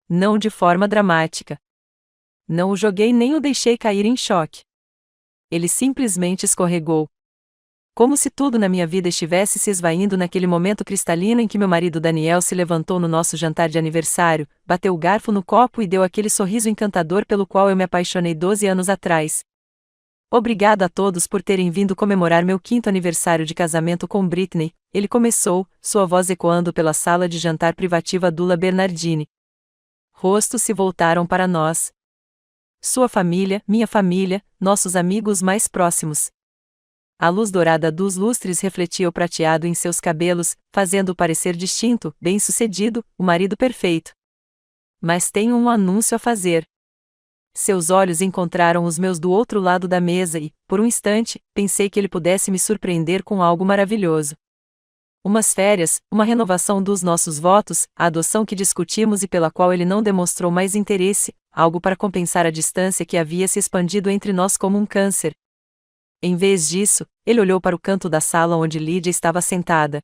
Não de forma dramática. Não o joguei nem o deixei cair em choque. Ele simplesmente escorregou. Como se tudo na minha vida estivesse se esvaindo naquele momento cristalino em que meu marido Daniel se levantou no nosso jantar de aniversário, bateu o garfo no copo e deu aquele sorriso encantador pelo qual eu me apaixonei 12 anos atrás. Obrigado a todos por terem vindo comemorar meu 5º aniversário de casamento com Britney, ele começou, sua voz ecoando pela sala de jantar privativa Dula Bernardini. Rostos se voltaram para nós. Sua família, minha família, nossos amigos mais próximos. A luz dourada dos lustres refletia o prateado em seus cabelos, fazendo-o parecer distinto, bem-sucedido, o marido perfeito. Mas tenho um anúncio a fazer. Seus olhos encontraram os meus do outro lado da mesa e, por um instante, pensei que ele pudesse me surpreender com algo maravilhoso. Umas férias, uma renovação dos nossos votos, a adoção que discutimos e pela qual ele não demonstrou mais interesse, algo para compensar a distância que havia se expandido entre nós como um câncer. Em vez disso, ele olhou para o canto da sala onde Lídia estava sentada.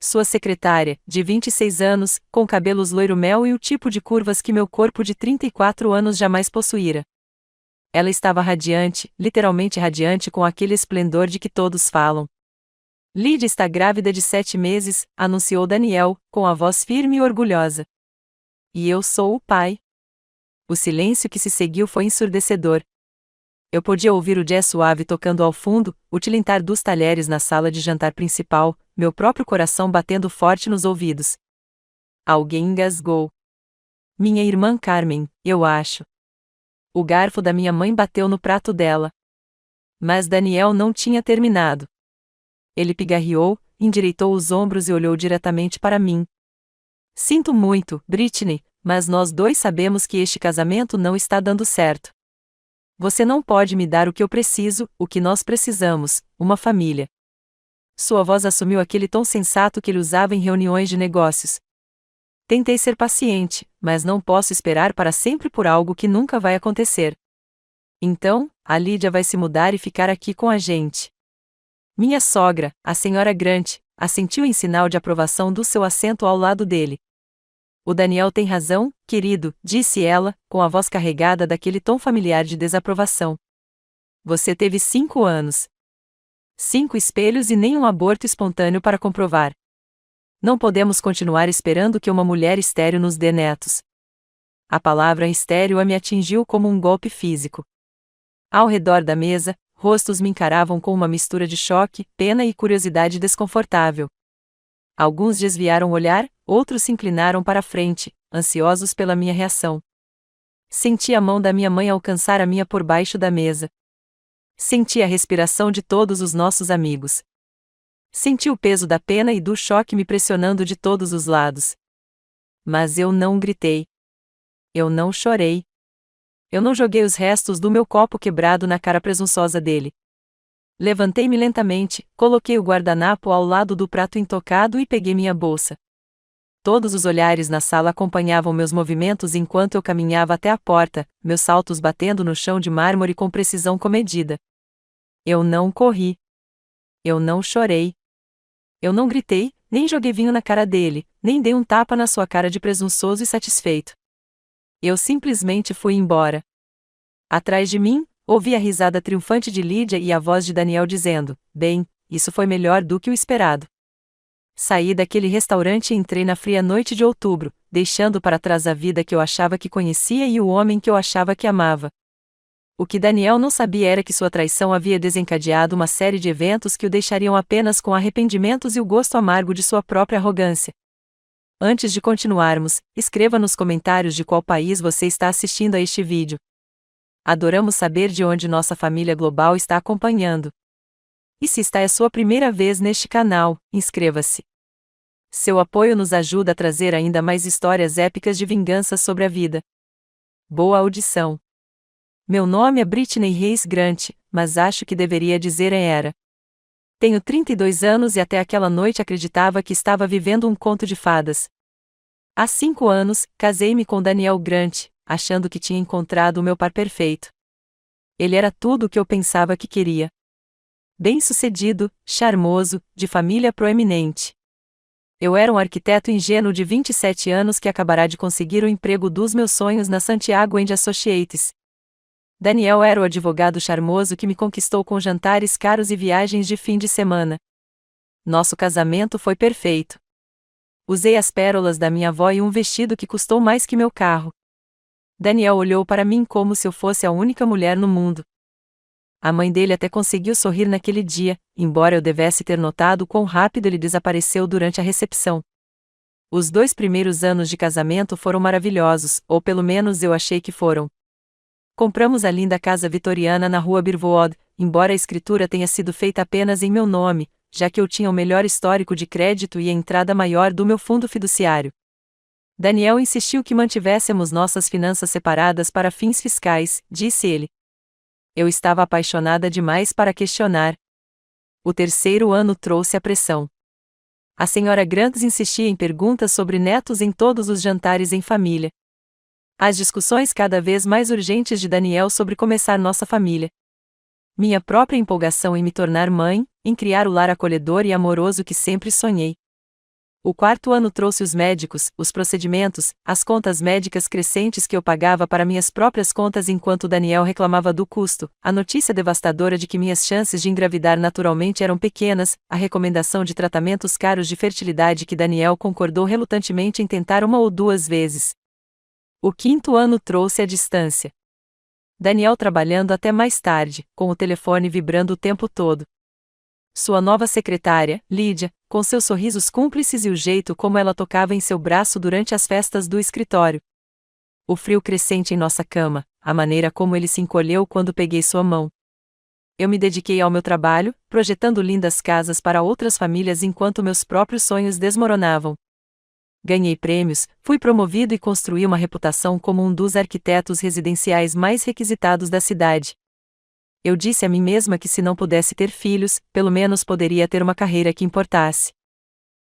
Sua secretária, de 26 anos, com cabelos loiro-mel e o tipo de curvas que meu corpo de 34 anos jamais possuíra. Ela estava radiante, literalmente radiante com aquele esplendor de que todos falam. Lídia está grávida de 7 meses, anunciou Daniel, com a voz firme e orgulhosa. E eu sou o pai. O silêncio que se seguiu foi ensurdecedor. Eu podia ouvir o jazz suave tocando ao fundo, o tilintar dos talheres na sala de jantar principal, meu próprio coração batendo forte nos ouvidos. Alguém engasgou. Minha irmã Carmen, eu acho. O garfo da minha mãe bateu no prato dela. Mas Daniel não tinha terminado. Ele pigarreou, endireitou os ombros e olhou diretamente para mim. Sinto muito, Britney, mas nós dois sabemos que este casamento não está dando certo. Você não pode me dar o que eu preciso, o que nós precisamos, uma família. Sua voz assumiu aquele tom sensato que ele usava em reuniões de negócios. Tentei ser paciente, mas não posso esperar para sempre por algo que nunca vai acontecer. Então, a Lídia vai se mudar e ficar aqui com a gente. Minha sogra, a senhora Grant, assentiu em sinal de aprovação do seu assento ao lado dele. O Daniel tem razão, querido, disse ela, com a voz carregada daquele tom familiar de desaprovação. Você teve 5 anos. 5 espelhos e nem um aborto espontâneo para comprovar. Não podemos continuar esperando que uma mulher estéril nos dê netos. A palavra estéril me atingiu como um golpe físico. Ao redor da mesa, rostos me encaravam com uma mistura de choque, pena e curiosidade desconfortável. Alguns desviaram o olhar, outros se inclinaram para a frente, ansiosos pela minha reação. Senti a mão da minha mãe alcançar a minha por baixo da mesa. Senti a respiração de todos os nossos amigos. Senti o peso da pena e do choque me pressionando de todos os lados. Mas eu não gritei. Eu não chorei. Eu não joguei os restos do meu copo quebrado na cara presunçosa dele. Levantei-me lentamente, coloquei o guardanapo ao lado do prato intocado e peguei minha bolsa. Todos os olhares na sala acompanhavam meus movimentos enquanto eu caminhava até a porta, meus saltos batendo no chão de mármore com precisão comedida. Eu não corri. Eu não chorei. Eu não gritei, nem joguei vinho na cara dele, nem dei um tapa na sua cara de presunçoso e satisfeito. Eu simplesmente fui embora. Atrás de mim, ouvi a risada triunfante de Lídia e a voz de Daniel dizendo: bem, isso foi melhor do que o esperado. Saí daquele restaurante e entrei na fria noite de outubro, deixando para trás a vida que eu achava que conhecia e o homem que eu achava que amava. O que Daniel não sabia era que sua traição havia desencadeado uma série de eventos que o deixariam apenas com arrependimentos e o gosto amargo de sua própria arrogância. Antes de continuarmos, escreva nos comentários de qual país você está assistindo a este vídeo. Adoramos saber de onde nossa família global está acompanhando. E se esta é a sua primeira vez neste canal, inscreva-se. Seu apoio nos ajuda a trazer ainda mais histórias épicas de vingança sobre a vida. Boa audição. Meu nome é Britney Reis Grant, mas acho que deveria dizer era. Tenho 32 anos e até aquela noite acreditava que estava vivendo um conto de fadas. Há 5 anos, casei-me com Daniel Grant, achando que tinha encontrado o meu par perfeito. Ele era tudo o que eu pensava que queria. Bem-sucedido, charmoso, de família proeminente. Eu era um arquiteto ingênuo de 27 anos que acabará de conseguir o emprego dos meus sonhos na Santiago & Associates. Daniel era o advogado charmoso que me conquistou com jantares caros e viagens de fim de semana. Nosso casamento foi perfeito. Usei as pérolas da minha avó e um vestido que custou mais que meu carro. Daniel olhou para mim como se eu fosse a única mulher no mundo. A mãe dele até conseguiu sorrir naquele dia, embora eu devesse ter notado quão rápido ele desapareceu durante a recepção. Os 2 primeiros anos de casamento foram maravilhosos, ou pelo menos eu achei que foram. Compramos a linda casa vitoriana na rua Birwood, embora a escritura tenha sido feita apenas em meu nome, já que eu tinha o melhor histórico de crédito e a entrada maior do meu fundo fiduciário. Daniel insistiu que mantivéssemos nossas finanças separadas para fins fiscais, disse ele. Eu estava apaixonada demais para questionar. O 3º ano trouxe a pressão. A senhora Grants insistia em perguntas sobre netos em todos os jantares em família. As discussões cada vez mais urgentes de Daniel sobre começar nossa família. Minha própria empolgação em me tornar mãe, em criar o lar acolhedor e amoroso que sempre sonhei. O 4º ano trouxe os médicos, os procedimentos, as contas médicas crescentes que eu pagava para minhas próprias contas enquanto Daniel reclamava do custo, a notícia devastadora de que minhas chances de engravidar naturalmente eram pequenas, a recomendação de tratamentos caros de fertilidade que Daniel concordou relutantemente em tentar 1 ou 2 vezes. O 5º ano trouxe a distância. Daniel trabalhando até mais tarde, com o telefone vibrando o tempo todo. Sua nova secretária, Lídia, com seus sorrisos cúmplices e o jeito como ela tocava em seu braço durante as festas do escritório. O frio crescente em nossa cama, a maneira como ele se encolheu quando peguei sua mão. Eu me dediquei ao meu trabalho, projetando lindas casas para outras famílias enquanto meus próprios sonhos desmoronavam. Ganhei prêmios, fui promovido e construí uma reputação como um dos arquitetos residenciais mais requisitados da cidade. Eu disse a mim mesma que se não pudesse ter filhos, pelo menos poderia ter uma carreira que importasse.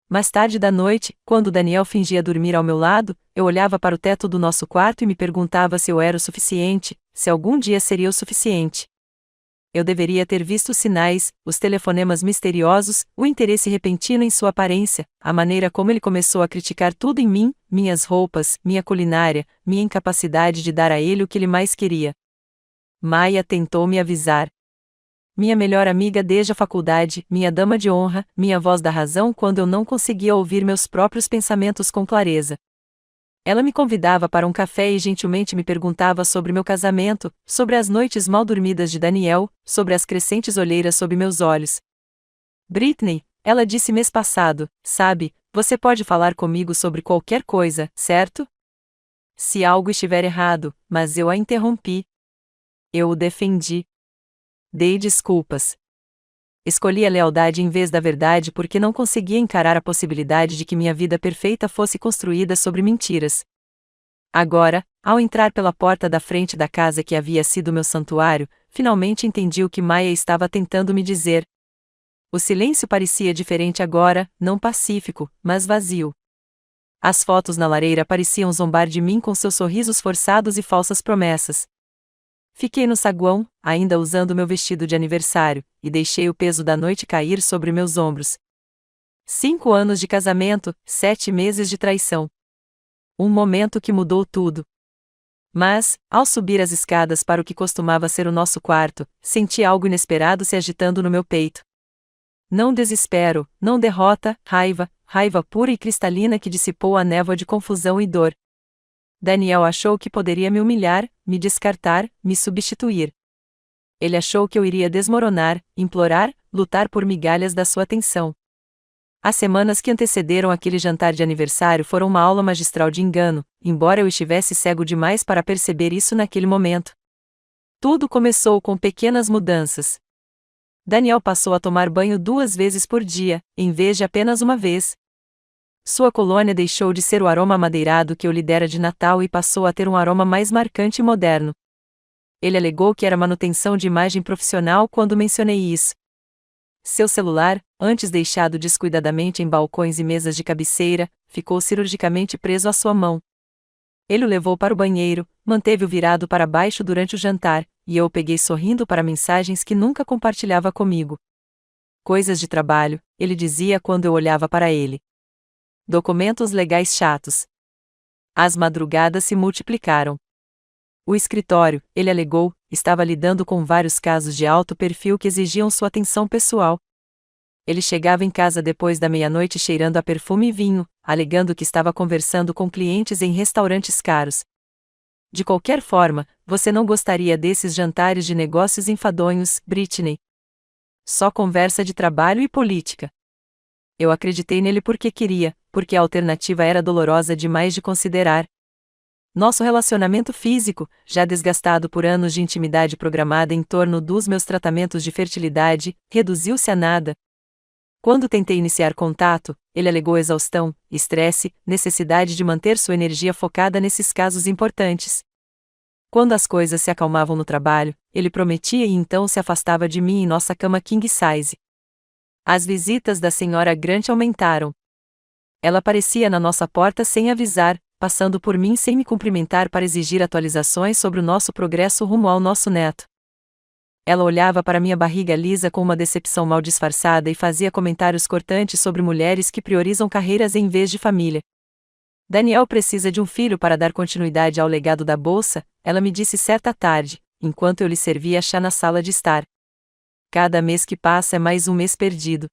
Mais tarde da noite, quando Daniel fingia dormir ao meu lado, eu olhava para o teto do nosso quarto e me perguntava se eu era o suficiente, se algum dia seria o suficiente. Eu deveria ter visto os sinais, os telefonemas misteriosos, o interesse repentino em sua aparência, a maneira como ele começou a criticar tudo em mim, minhas roupas, minha culinária, minha incapacidade de dar a ele o que ele mais queria. Maia tentou me avisar. Minha melhor amiga desde a faculdade, minha dama de honra, minha voz da razão quando eu não conseguia ouvir meus próprios pensamentos com clareza. Ela me convidava para um café e gentilmente me perguntava sobre meu casamento, sobre as noites mal dormidas de Daniel, sobre as crescentes olheiras sob meus olhos. Britney, ela disse mês passado, sabe, você pode falar comigo sobre qualquer coisa, certo? Se algo estiver errado, mas eu a interrompi. Eu o defendi. Dei desculpas. Escolhi a lealdade em vez da verdade porque não conseguia encarar a possibilidade de que minha vida perfeita fosse construída sobre mentiras. Agora, ao entrar pela porta da frente da casa que havia sido meu santuário, finalmente entendi o que Maia estava tentando me dizer. O silêncio parecia diferente agora, não pacífico, mas vazio. As fotos na lareira pareciam zombar de mim com seus sorrisos forçados e falsas promessas. Fiquei no saguão, ainda usando meu vestido de aniversário, e deixei o peso da noite cair sobre meus ombros. 5 anos de casamento, 7 meses de traição. Um momento que mudou tudo. Mas, ao subir as escadas para o que costumava ser o nosso quarto, senti algo inesperado se agitando no meu peito. Não desespero, não derrota, raiva pura e cristalina que dissipou a névoa de confusão e dor. Daniel achou que poderia me humilhar, me descartar, me substituir. Ele achou que eu iria desmoronar, implorar, lutar por migalhas da sua atenção. As semanas que antecederam aquele jantar de aniversário foram uma aula magistral de engano, embora eu estivesse cego demais para perceber isso naquele momento. Tudo começou com pequenas mudanças. Daniel passou a tomar banho 2 vezes por dia, em vez de apenas uma vez. Sua colônia deixou de ser o aroma amadeirado que eu lhe dera de Natal e passou a ter um aroma mais marcante e moderno. Ele alegou que era manutenção de imagem profissional quando mencionei isso. Seu celular, antes deixado descuidadamente em balcões e mesas de cabeceira, ficou cirurgicamente preso à sua mão. Ele o levou para o banheiro, manteve-o virado para baixo durante o jantar, e eu o peguei sorrindo para mensagens que nunca compartilhava comigo. Coisas de trabalho, ele dizia quando eu olhava para ele. Documentos legais chatos. As madrugadas se multiplicaram. O escritório, ele alegou, estava lidando com vários casos de alto perfil que exigiam sua atenção pessoal. Ele chegava em casa depois da meia-noite cheirando a perfume e vinho, alegando que estava conversando com clientes em restaurantes caros. De qualquer forma, você não gostaria desses jantares de negócios enfadonhos, Britney. Só conversa de trabalho e política. Eu acreditei nele porque queria, porque a alternativa era dolorosa demais de considerar. Nosso relacionamento físico, já desgastado por anos de intimidade programada em torno dos meus tratamentos de fertilidade, reduziu-se a nada. Quando tentei iniciar contato, ele alegou exaustão, estresse, necessidade de manter sua energia focada nesses casos importantes. Quando as coisas se acalmavam no trabalho, ele prometia e então se afastava de mim em nossa cama king size. As visitas da senhora Grant aumentaram. Ela aparecia na nossa porta sem avisar, passando por mim sem me cumprimentar para exigir atualizações sobre o nosso progresso rumo ao nosso neto. Ela olhava para minha barriga lisa com uma decepção mal disfarçada e fazia comentários cortantes sobre mulheres que priorizam carreiras em vez de família. Daniel precisa de um filho para dar continuidade ao legado da bolsa, ela me disse certa tarde, enquanto eu lhe servia chá na sala de estar. Cada mês que passa é mais um mês perdido.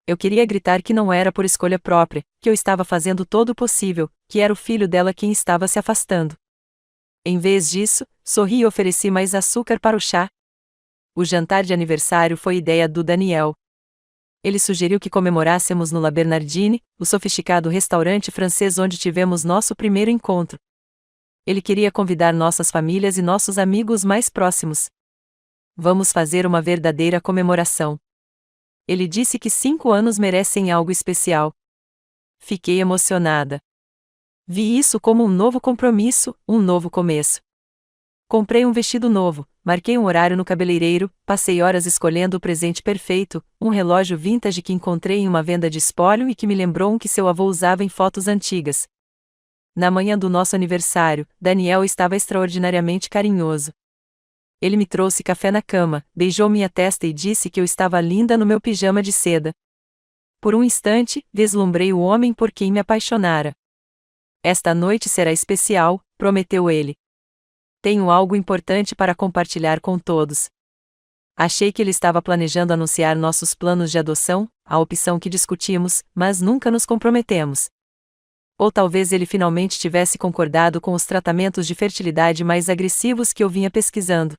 Eu queria gritar que não era por escolha própria, que eu estava fazendo todo o possível, que era o filho dela quem estava se afastando. Em vez disso, sorri e ofereci mais açúcar para o chá. O jantar de aniversário foi ideia do Daniel. Ele sugeriu que comemorássemos no La Bernardine, o sofisticado restaurante francês onde tivemos nosso primeiro encontro. Ele queria convidar nossas famílias e nossos amigos mais próximos. Vamos fazer uma verdadeira comemoração. Ele disse que 5 anos merecem algo especial. Fiquei emocionada. Vi isso como um novo compromisso, um novo começo. Comprei um vestido novo, marquei um horário no cabeleireiro, passei horas escolhendo o presente perfeito, um relógio vintage que encontrei em uma venda de espólio e que me lembrou um que seu avô usava em fotos antigas. Na manhã do nosso aniversário, Daniel estava extraordinariamente carinhoso. Ele me trouxe café na cama, beijou minha testa e disse que eu estava linda no meu pijama de seda. Por um instante, vislumbrei o homem por quem me apaixonara. Esta noite será especial, prometeu ele. Tenho algo importante para compartilhar com todos. Achei que ele estava planejando anunciar nossos planos de adoção, a opção que discutimos, mas nunca nos comprometemos. Ou talvez ele finalmente tivesse concordado com os tratamentos de fertilidade mais agressivos que eu vinha pesquisando.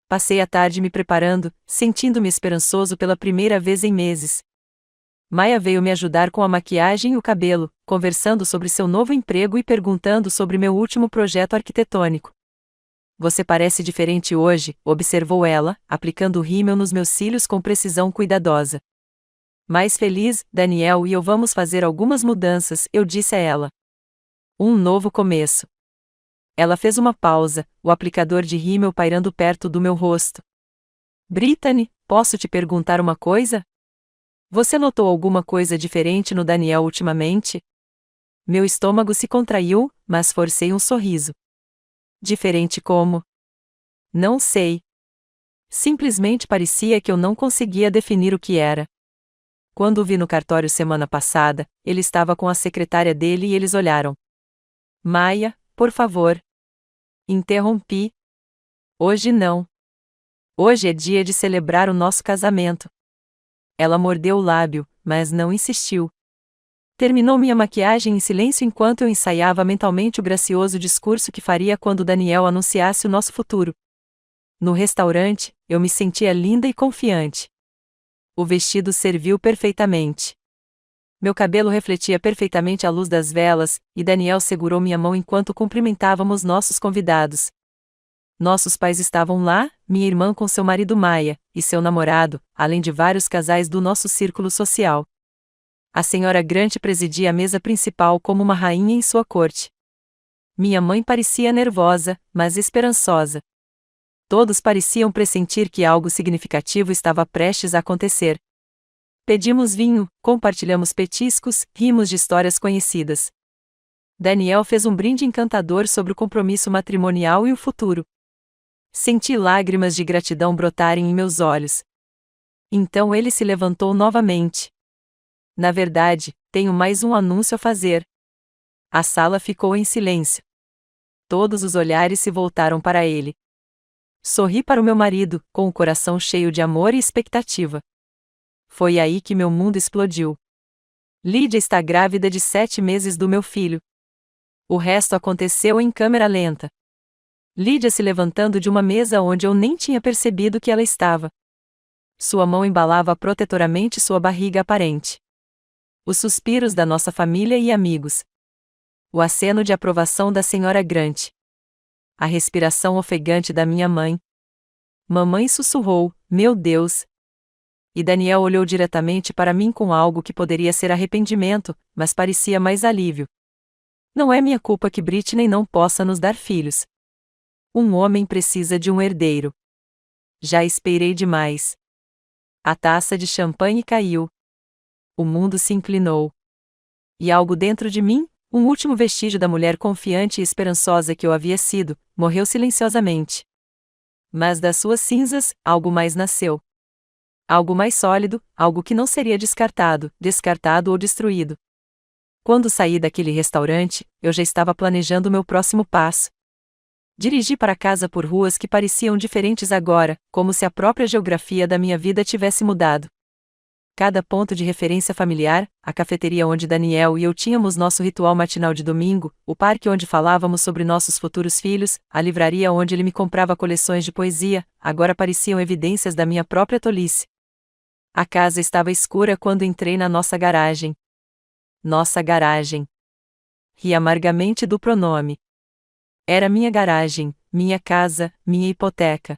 Passei a tarde me preparando, sentindo-me esperançoso pela primeira vez em meses. Maia veio me ajudar com a maquiagem e o cabelo, conversando sobre seu novo emprego e perguntando sobre meu último projeto arquitetônico. Você parece diferente hoje, observou ela, aplicando rímel nos meus cílios com precisão cuidadosa. Mais feliz, Daniel e eu vamos fazer algumas mudanças, eu disse a ela. Um novo começo. Ela fez uma pausa, o aplicador de rímel pairando perto do meu rosto. Brittany, posso te perguntar uma coisa? Você notou alguma coisa diferente no Daniel ultimamente? Meu estômago se contraiu, mas forcei um sorriso. Diferente como? Não sei. Simplesmente parecia que eu não conseguia definir o que era. Quando o vi no cartório semana passada, ele estava com a secretária dele e eles olharam. Maia, por favor. Interrompi. Hoje não. Hoje é dia de celebrar o nosso casamento. Ela mordeu o lábio, mas não insistiu. Terminou minha maquiagem em silêncio enquanto eu ensaiava mentalmente o gracioso discurso que faria quando Daniel anunciasse o nosso futuro. No restaurante, eu me sentia linda e confiante. O vestido serviu perfeitamente. Meu cabelo refletia perfeitamente a luz das velas, e Daniel segurou minha mão enquanto cumprimentávamos nossos convidados. Nossos pais estavam lá, minha irmã com seu marido Maia, e seu namorado, além de vários casais do nosso círculo social. A senhora Grant presidia a mesa principal como uma rainha em sua corte. Minha mãe parecia nervosa, mas esperançosa. Todos pareciam pressentir que algo significativo estava prestes a acontecer. Pedimos vinho, compartilhamos petiscos, rimos de histórias conhecidas. Daniel fez um brinde encantador sobre o compromisso matrimonial e o futuro. Senti lágrimas de gratidão brotarem em meus olhos. Então ele se levantou novamente. Na verdade, tenho mais um anúncio a fazer. A sala ficou em silêncio. Todos os olhares se voltaram para ele. Sorri para o meu marido, com o coração cheio de amor e expectativa. Foi aí que meu mundo explodiu. Lídia está grávida de 7 meses do meu filho. O resto aconteceu em câmera lenta. Lídia se levantando de uma mesa onde eu nem tinha percebido que ela estava. Sua mão embalava protetoramente sua barriga aparente. Os suspiros da nossa família e amigos. O aceno de aprovação da senhora Grant. A respiração ofegante da minha mãe. Mamãe sussurrou, meu Deus. E Daniel olhou diretamente para mim com algo que poderia ser arrependimento, mas parecia mais alívio. Não é minha culpa que Britney não possa nos dar filhos. Um homem precisa de um herdeiro. Já esperei demais. A taça de champanhe caiu. O mundo se inclinou. E algo dentro de mim, um último vestígio da mulher confiante e esperançosa que eu havia sido, morreu silenciosamente. Mas das suas cinzas, algo mais nasceu. Algo mais sólido, algo que não seria descartado ou destruído. Quando saí daquele restaurante, eu já estava planejando meu próximo passo. Dirigi para casa por ruas que pareciam diferentes agora, como se a própria geografia da minha vida tivesse mudado. Cada ponto de referência familiar, a cafeteria onde Daniel e eu tínhamos nosso ritual matinal de domingo, o parque onde falávamos sobre nossos futuros filhos, a livraria onde ele me comprava coleções de poesia, agora pareciam evidências da minha própria tolice. A casa estava escura quando entrei na nossa garagem. Nossa garagem. Ri amargamente do pronome. Era minha garagem, minha casa, minha hipoteca.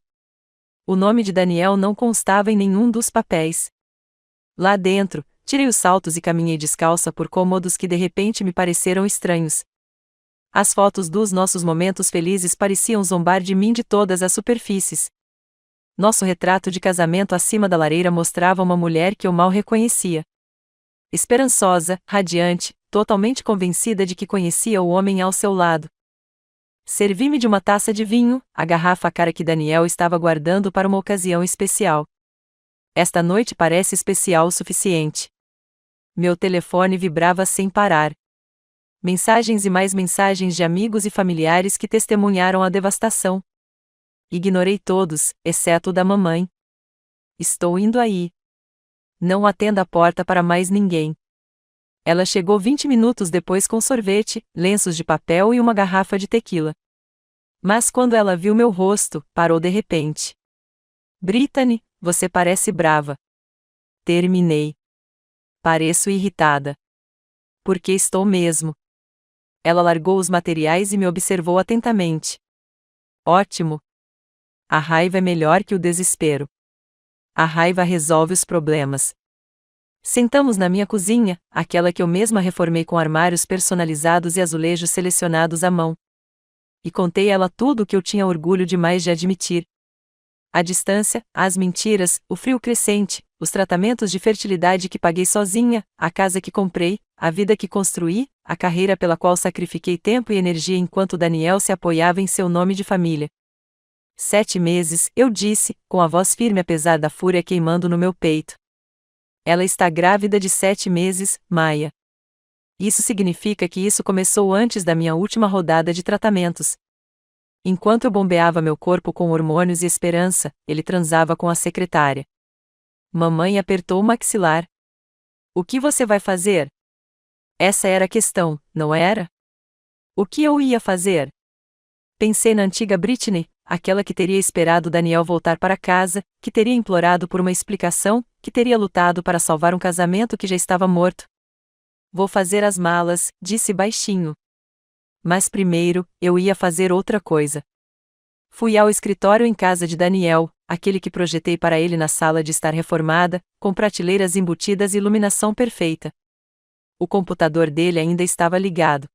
O nome de Daniel não constava em nenhum dos papéis. Lá dentro, tirei os saltos e caminhei descalça por cômodos que de repente me pareceram estranhos. As fotos dos nossos momentos felizes pareciam zombar de mim de todas as superfícies. Nosso retrato de casamento acima da lareira mostrava uma mulher que eu mal reconhecia. Esperançosa, radiante, totalmente convencida de que conhecia o homem ao seu lado. Servi-me de uma taça de vinho, a garrafa cara que Daniel estava guardando para uma ocasião especial. Esta noite parece especial o suficiente. Meu telefone vibrava sem parar. Mensagens e mais mensagens de amigos e familiares que testemunharam a devastação. Ignorei todos, exceto o da mamãe. Estou indo aí. Não atenda a porta para mais ninguém. Ela chegou 20 minutos depois com sorvete, lenços de papel e uma garrafa de tequila. Mas quando ela viu meu rosto, parou de repente. Brittany, você parece brava. Terminei. Pareço irritada. Porque estou mesmo. Ela largou os materiais e me observou atentamente. Ótimo. A raiva é melhor que o desespero. A raiva resolve os problemas. Sentamos na minha cozinha, aquela que eu mesma reformei com armários personalizados e azulejos selecionados à mão. E contei a ela tudo o que eu tinha orgulho demais de admitir. A distância, as mentiras, o frio crescente, os tratamentos de fertilidade que paguei sozinha, a casa que comprei, a vida que construí, a carreira pela qual sacrifiquei tempo e energia enquanto Daniel se apoiava em seu nome de família. 7 meses, eu disse, com a voz firme apesar da fúria queimando no meu peito. Ela está grávida de 7 meses, Maia. Isso significa que isso começou antes da minha última rodada de tratamentos. Enquanto eu bombeava meu corpo com hormônios e esperança, ele transava com a secretária. Mamãe apertou o maxilar. O que você vai fazer? Essa era a questão, não era? O que eu ia fazer? Pensei na antiga Britney, aquela que teria esperado Daniel voltar para casa, que teria implorado por uma explicação, que teria lutado para salvar um casamento que já estava morto. Vou fazer as malas, disse baixinho. Mas primeiro, eu ia fazer outra coisa. Fui ao escritório em casa de Daniel, aquele que projetei para ele na sala de estar reformada, com prateleiras embutidas e iluminação perfeita. O computador dele ainda estava ligado.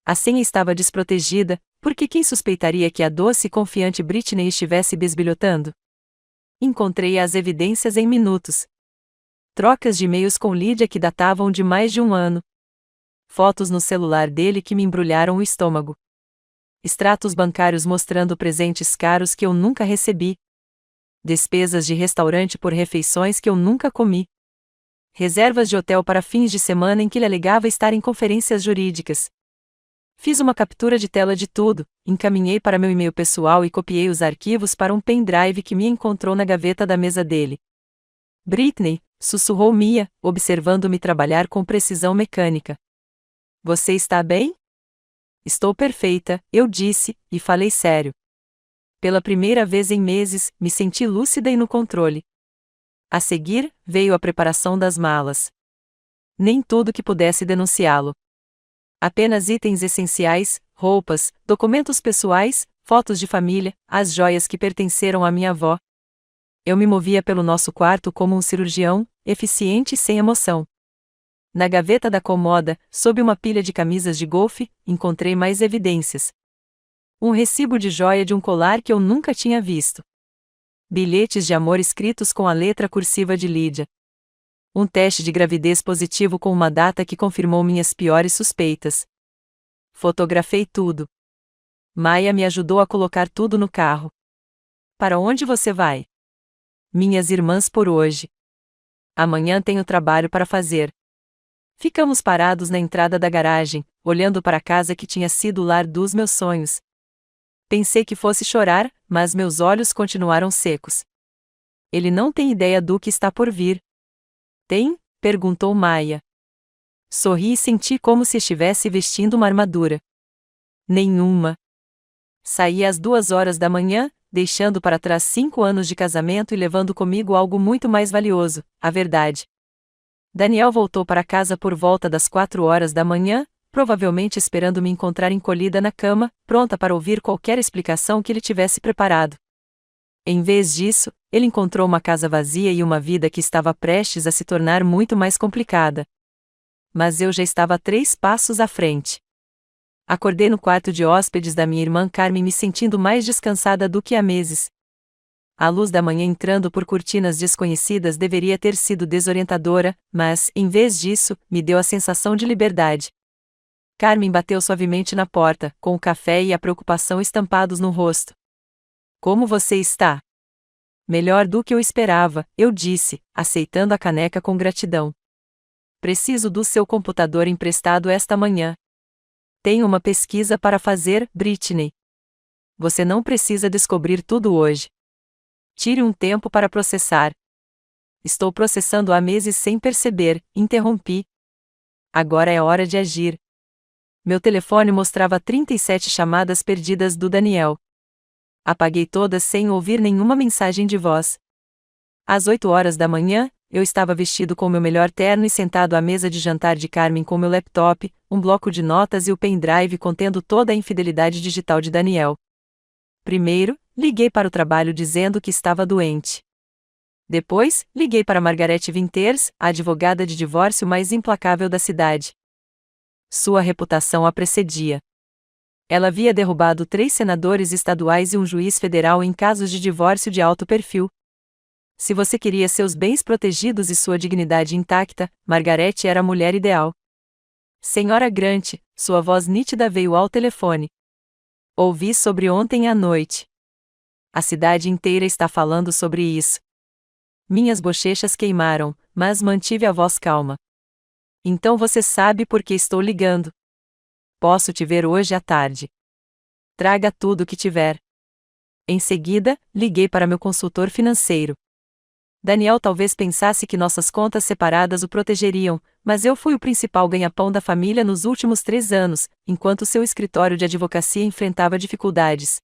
A senha estava desprotegida, porque quem suspeitaria que a doce e confiante Britney estivesse bisbilhotando? Encontrei as evidências em minutos. Trocas de e-mails com Lídia que datavam de mais de um ano. Fotos no celular dele que me embrulharam o estômago. Extratos bancários mostrando presentes caros que eu nunca recebi. Despesas de restaurante por refeições que eu nunca comi. reservas de hotel para fins de semana em que ele alegava estar em conferências jurídicas. Fiz uma captura de tela de tudo, encaminhei para meu e-mail pessoal e copiei os arquivos para um pendrive que Mia encontrou na gaveta da mesa dele. Britney, sussurrou Mia, observando-me trabalhar com precisão mecânica. Você está bem? Estou perfeita, eu disse, e falei sério. Pela primeira vez em meses, me senti lúcida e no controle. A seguir, veio a preparação das malas. Nem tudo que pudesse denunciá-lo. Apenas itens essenciais, roupas, documentos pessoais, fotos de família, as joias que pertenceram à minha avó. Eu me movia pelo nosso quarto como um cirurgião, eficiente e sem emoção. Na gaveta da cômoda, sob uma pilha de camisas de golfe, encontrei mais evidências. Um recibo de joia de um colar que eu nunca tinha visto. Bilhetes de amor escritos com a letra cursiva de Lídia. Um teste de gravidez positivo com uma data que confirmou minhas piores suspeitas. Fotografei tudo. Maia me ajudou a colocar tudo no carro. Para onde você vai? Minhas irmãs por hoje. Amanhã tenho trabalho para fazer. Ficamos parados na entrada da garagem, olhando para a casa que tinha sido o lar dos meus sonhos. Pensei que fosse chorar, mas meus olhos continuaram secos. Ele não tem ideia do que está por vir. Tem? Perguntou Maia. Sorri e senti como se estivesse vestindo uma armadura. Nenhuma. Saí às 2 horas da manhã, deixando para trás 5 anos de casamento e levando comigo algo muito mais valioso, a verdade. Daniel voltou para casa por volta das 4 horas da manhã, provavelmente esperando me encontrar encolhida na cama, pronta para ouvir qualquer explicação que ele tivesse preparado. Em vez disso, ele encontrou uma casa vazia e uma vida que estava prestes a se tornar muito mais complicada. Mas eu já estava 3 passos à frente. Acordei no quarto de hóspedes da minha irmã Carmen me sentindo mais descansada do que há meses. A luz da manhã entrando por cortinas desconhecidas deveria ter sido desorientadora, mas, em vez disso, me deu a sensação de liberdade. Carmen bateu suavemente na porta, com o café e a preocupação estampados no rosto. Como você está? Melhor do que eu esperava, eu disse, aceitando a caneca com gratidão. Preciso do seu computador emprestado esta manhã. Tenho uma pesquisa para fazer, Britney. Você não precisa descobrir tudo hoje. Tire um tempo para processar. Estou processando há meses sem perceber, interrompi. Agora é hora de agir. Meu telefone mostrava 37 chamadas perdidas do Daniel. Apaguei todas sem ouvir nenhuma mensagem de voz. Às 8 horas da manhã, eu estava vestido com meu melhor terno e sentado à mesa de jantar de Carmen com meu laptop, um bloco de notas e o pendrive contendo toda a infidelidade digital de Daniel. Primeiro, liguei para o trabalho dizendo que estava doente. Depois, liguei para Margaret Winters, a advogada de divórcio mais implacável da cidade. Sua reputação a precedia. Ela havia derrubado 3 senadores estaduais e um juiz federal em casos de divórcio de alto perfil. Se você queria seus bens protegidos e sua dignidade intacta, Margaret era a mulher ideal. Senhora Grant, sua voz nítida veio ao telefone. Ouvi sobre ontem à noite. A cidade inteira está falando sobre isso. Minhas bochechas queimaram, mas mantive a voz calma. Então você sabe por que estou ligando. Posso te ver hoje à tarde. Traga tudo o que tiver. Em seguida, liguei para meu consultor financeiro. Daniel talvez pensasse que nossas contas separadas o protegeriam, mas eu fui o principal ganha-pão da família nos últimos 3 anos, enquanto seu escritório de advocacia enfrentava dificuldades.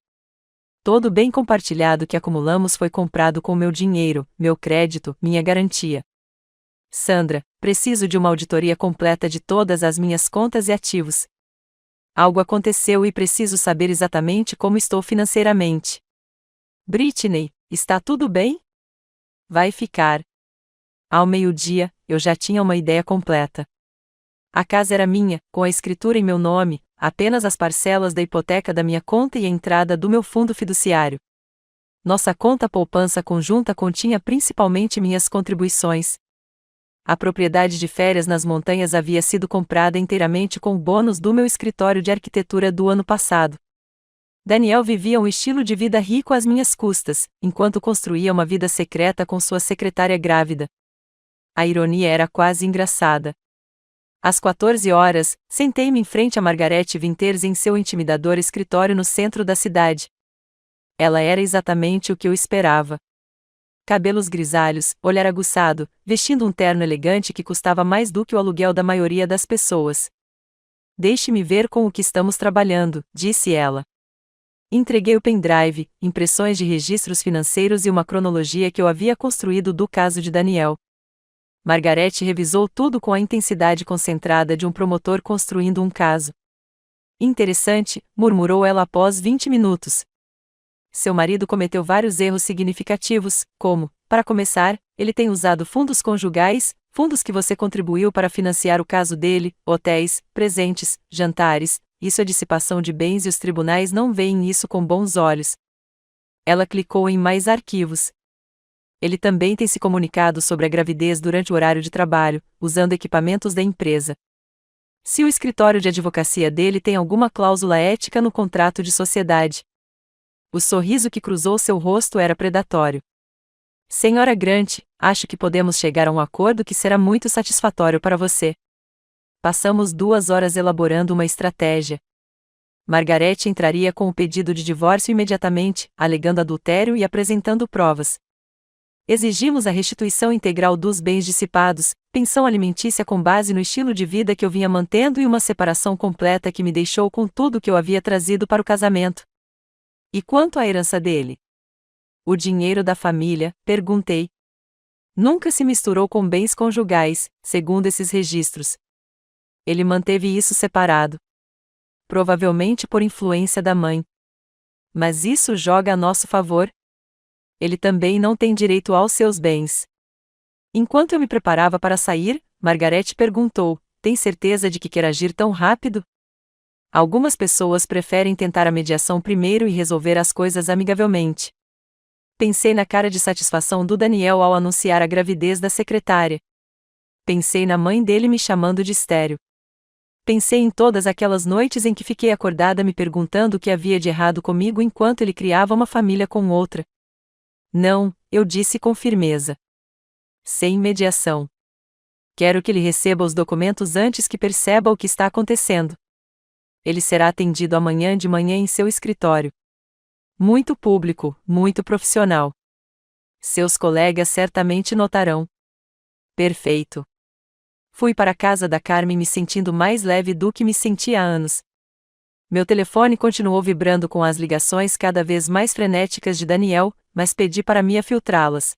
Todo o bem compartilhado que acumulamos foi comprado com meu dinheiro, meu crédito, minha garantia. Sandra, preciso de uma auditoria completa de todas as minhas contas e ativos. Algo aconteceu e preciso saber exatamente como estou financeiramente. Britney, está tudo bem? Vai ficar. Ao meio-dia, eu já tinha uma ideia completa. A casa era minha, com a escritura em meu nome, apenas as parcelas da hipoteca da minha conta e a entrada do meu fundo fiduciário. Nossa conta poupança conjunta continha principalmente minhas contribuições. A propriedade de férias nas montanhas havia sido comprada inteiramente com o bônus do meu escritório de arquitetura do ano passado. Daniel vivia um estilo de vida rico às minhas custas, enquanto construía uma vida secreta com sua secretária grávida. A ironia era quase engraçada. Às 14 horas, sentei-me em frente a Margaret Winters em seu intimidador escritório no centro da cidade. Ela era exatamente o que eu esperava. Cabelos grisalhos, olhar aguçado, vestindo um terno elegante que custava mais do que o aluguel da maioria das pessoas. Deixe-me ver com o que estamos trabalhando, disse ela. Entreguei o pendrive, impressões de registros financeiros e uma cronologia que eu havia construído do caso de Daniel. Margaret revisou tudo com a intensidade concentrada de um promotor construindo um caso. Interessante, murmurou ela após 20 minutos. Seu marido cometeu vários erros significativos, como, para começar, ele tem usado fundos conjugais, fundos que você contribuiu para financiar o caso dele, hotéis, presentes, jantares, isso é dissipação de bens e os tribunais não veem isso com bons olhos. Ela clicou em mais arquivos. Ele também tem se comunicado sobre a gravidez durante o horário de trabalho, usando equipamentos da empresa. Se o escritório de advocacia dele tem alguma cláusula ética no contrato de sociedade. O sorriso que cruzou seu rosto era predatório. Senhora Grant, acho que podemos chegar a um acordo que será muito satisfatório para você. Passamos 2 horas elaborando uma estratégia. Margaret entraria com o pedido de divórcio imediatamente, alegando adultério e apresentando provas. Exigimos a restituição integral dos bens dissipados, pensão alimentícia com base no estilo de vida que eu vinha mantendo e uma separação completa que me deixou com tudo que eu havia trazido para o casamento. E quanto à herança dele? O dinheiro da família, perguntei. Nunca se misturou com bens conjugais, segundo esses registros. Ele manteve isso separado. Provavelmente por influência da mãe. Mas isso joga a nosso favor? Ele também não tem direito aos seus bens. Enquanto eu me preparava para sair, Margaret perguntou: tem certeza de que quer agir tão rápido? Algumas pessoas preferem tentar a mediação primeiro e resolver as coisas amigavelmente. Pensei na cara de satisfação do Daniel ao anunciar a gravidez da secretária. Pensei na mãe dele me chamando de estéril. Pensei em todas aquelas noites em que fiquei acordada me perguntando o que havia de errado comigo enquanto ele criava uma família com outra. Não, eu disse com firmeza. Sem mediação. Quero que ele receba os documentos antes que perceba o que está acontecendo. Ele será atendido amanhã de manhã em seu escritório. Muito público, muito profissional. Seus colegas certamente notarão. Perfeito. Fui para a casa da Carmen me sentindo mais leve do que me sentia há anos. Meu telefone continuou vibrando com as ligações cada vez mais frenéticas de Daniel, mas pedi para Mia filtrá-las.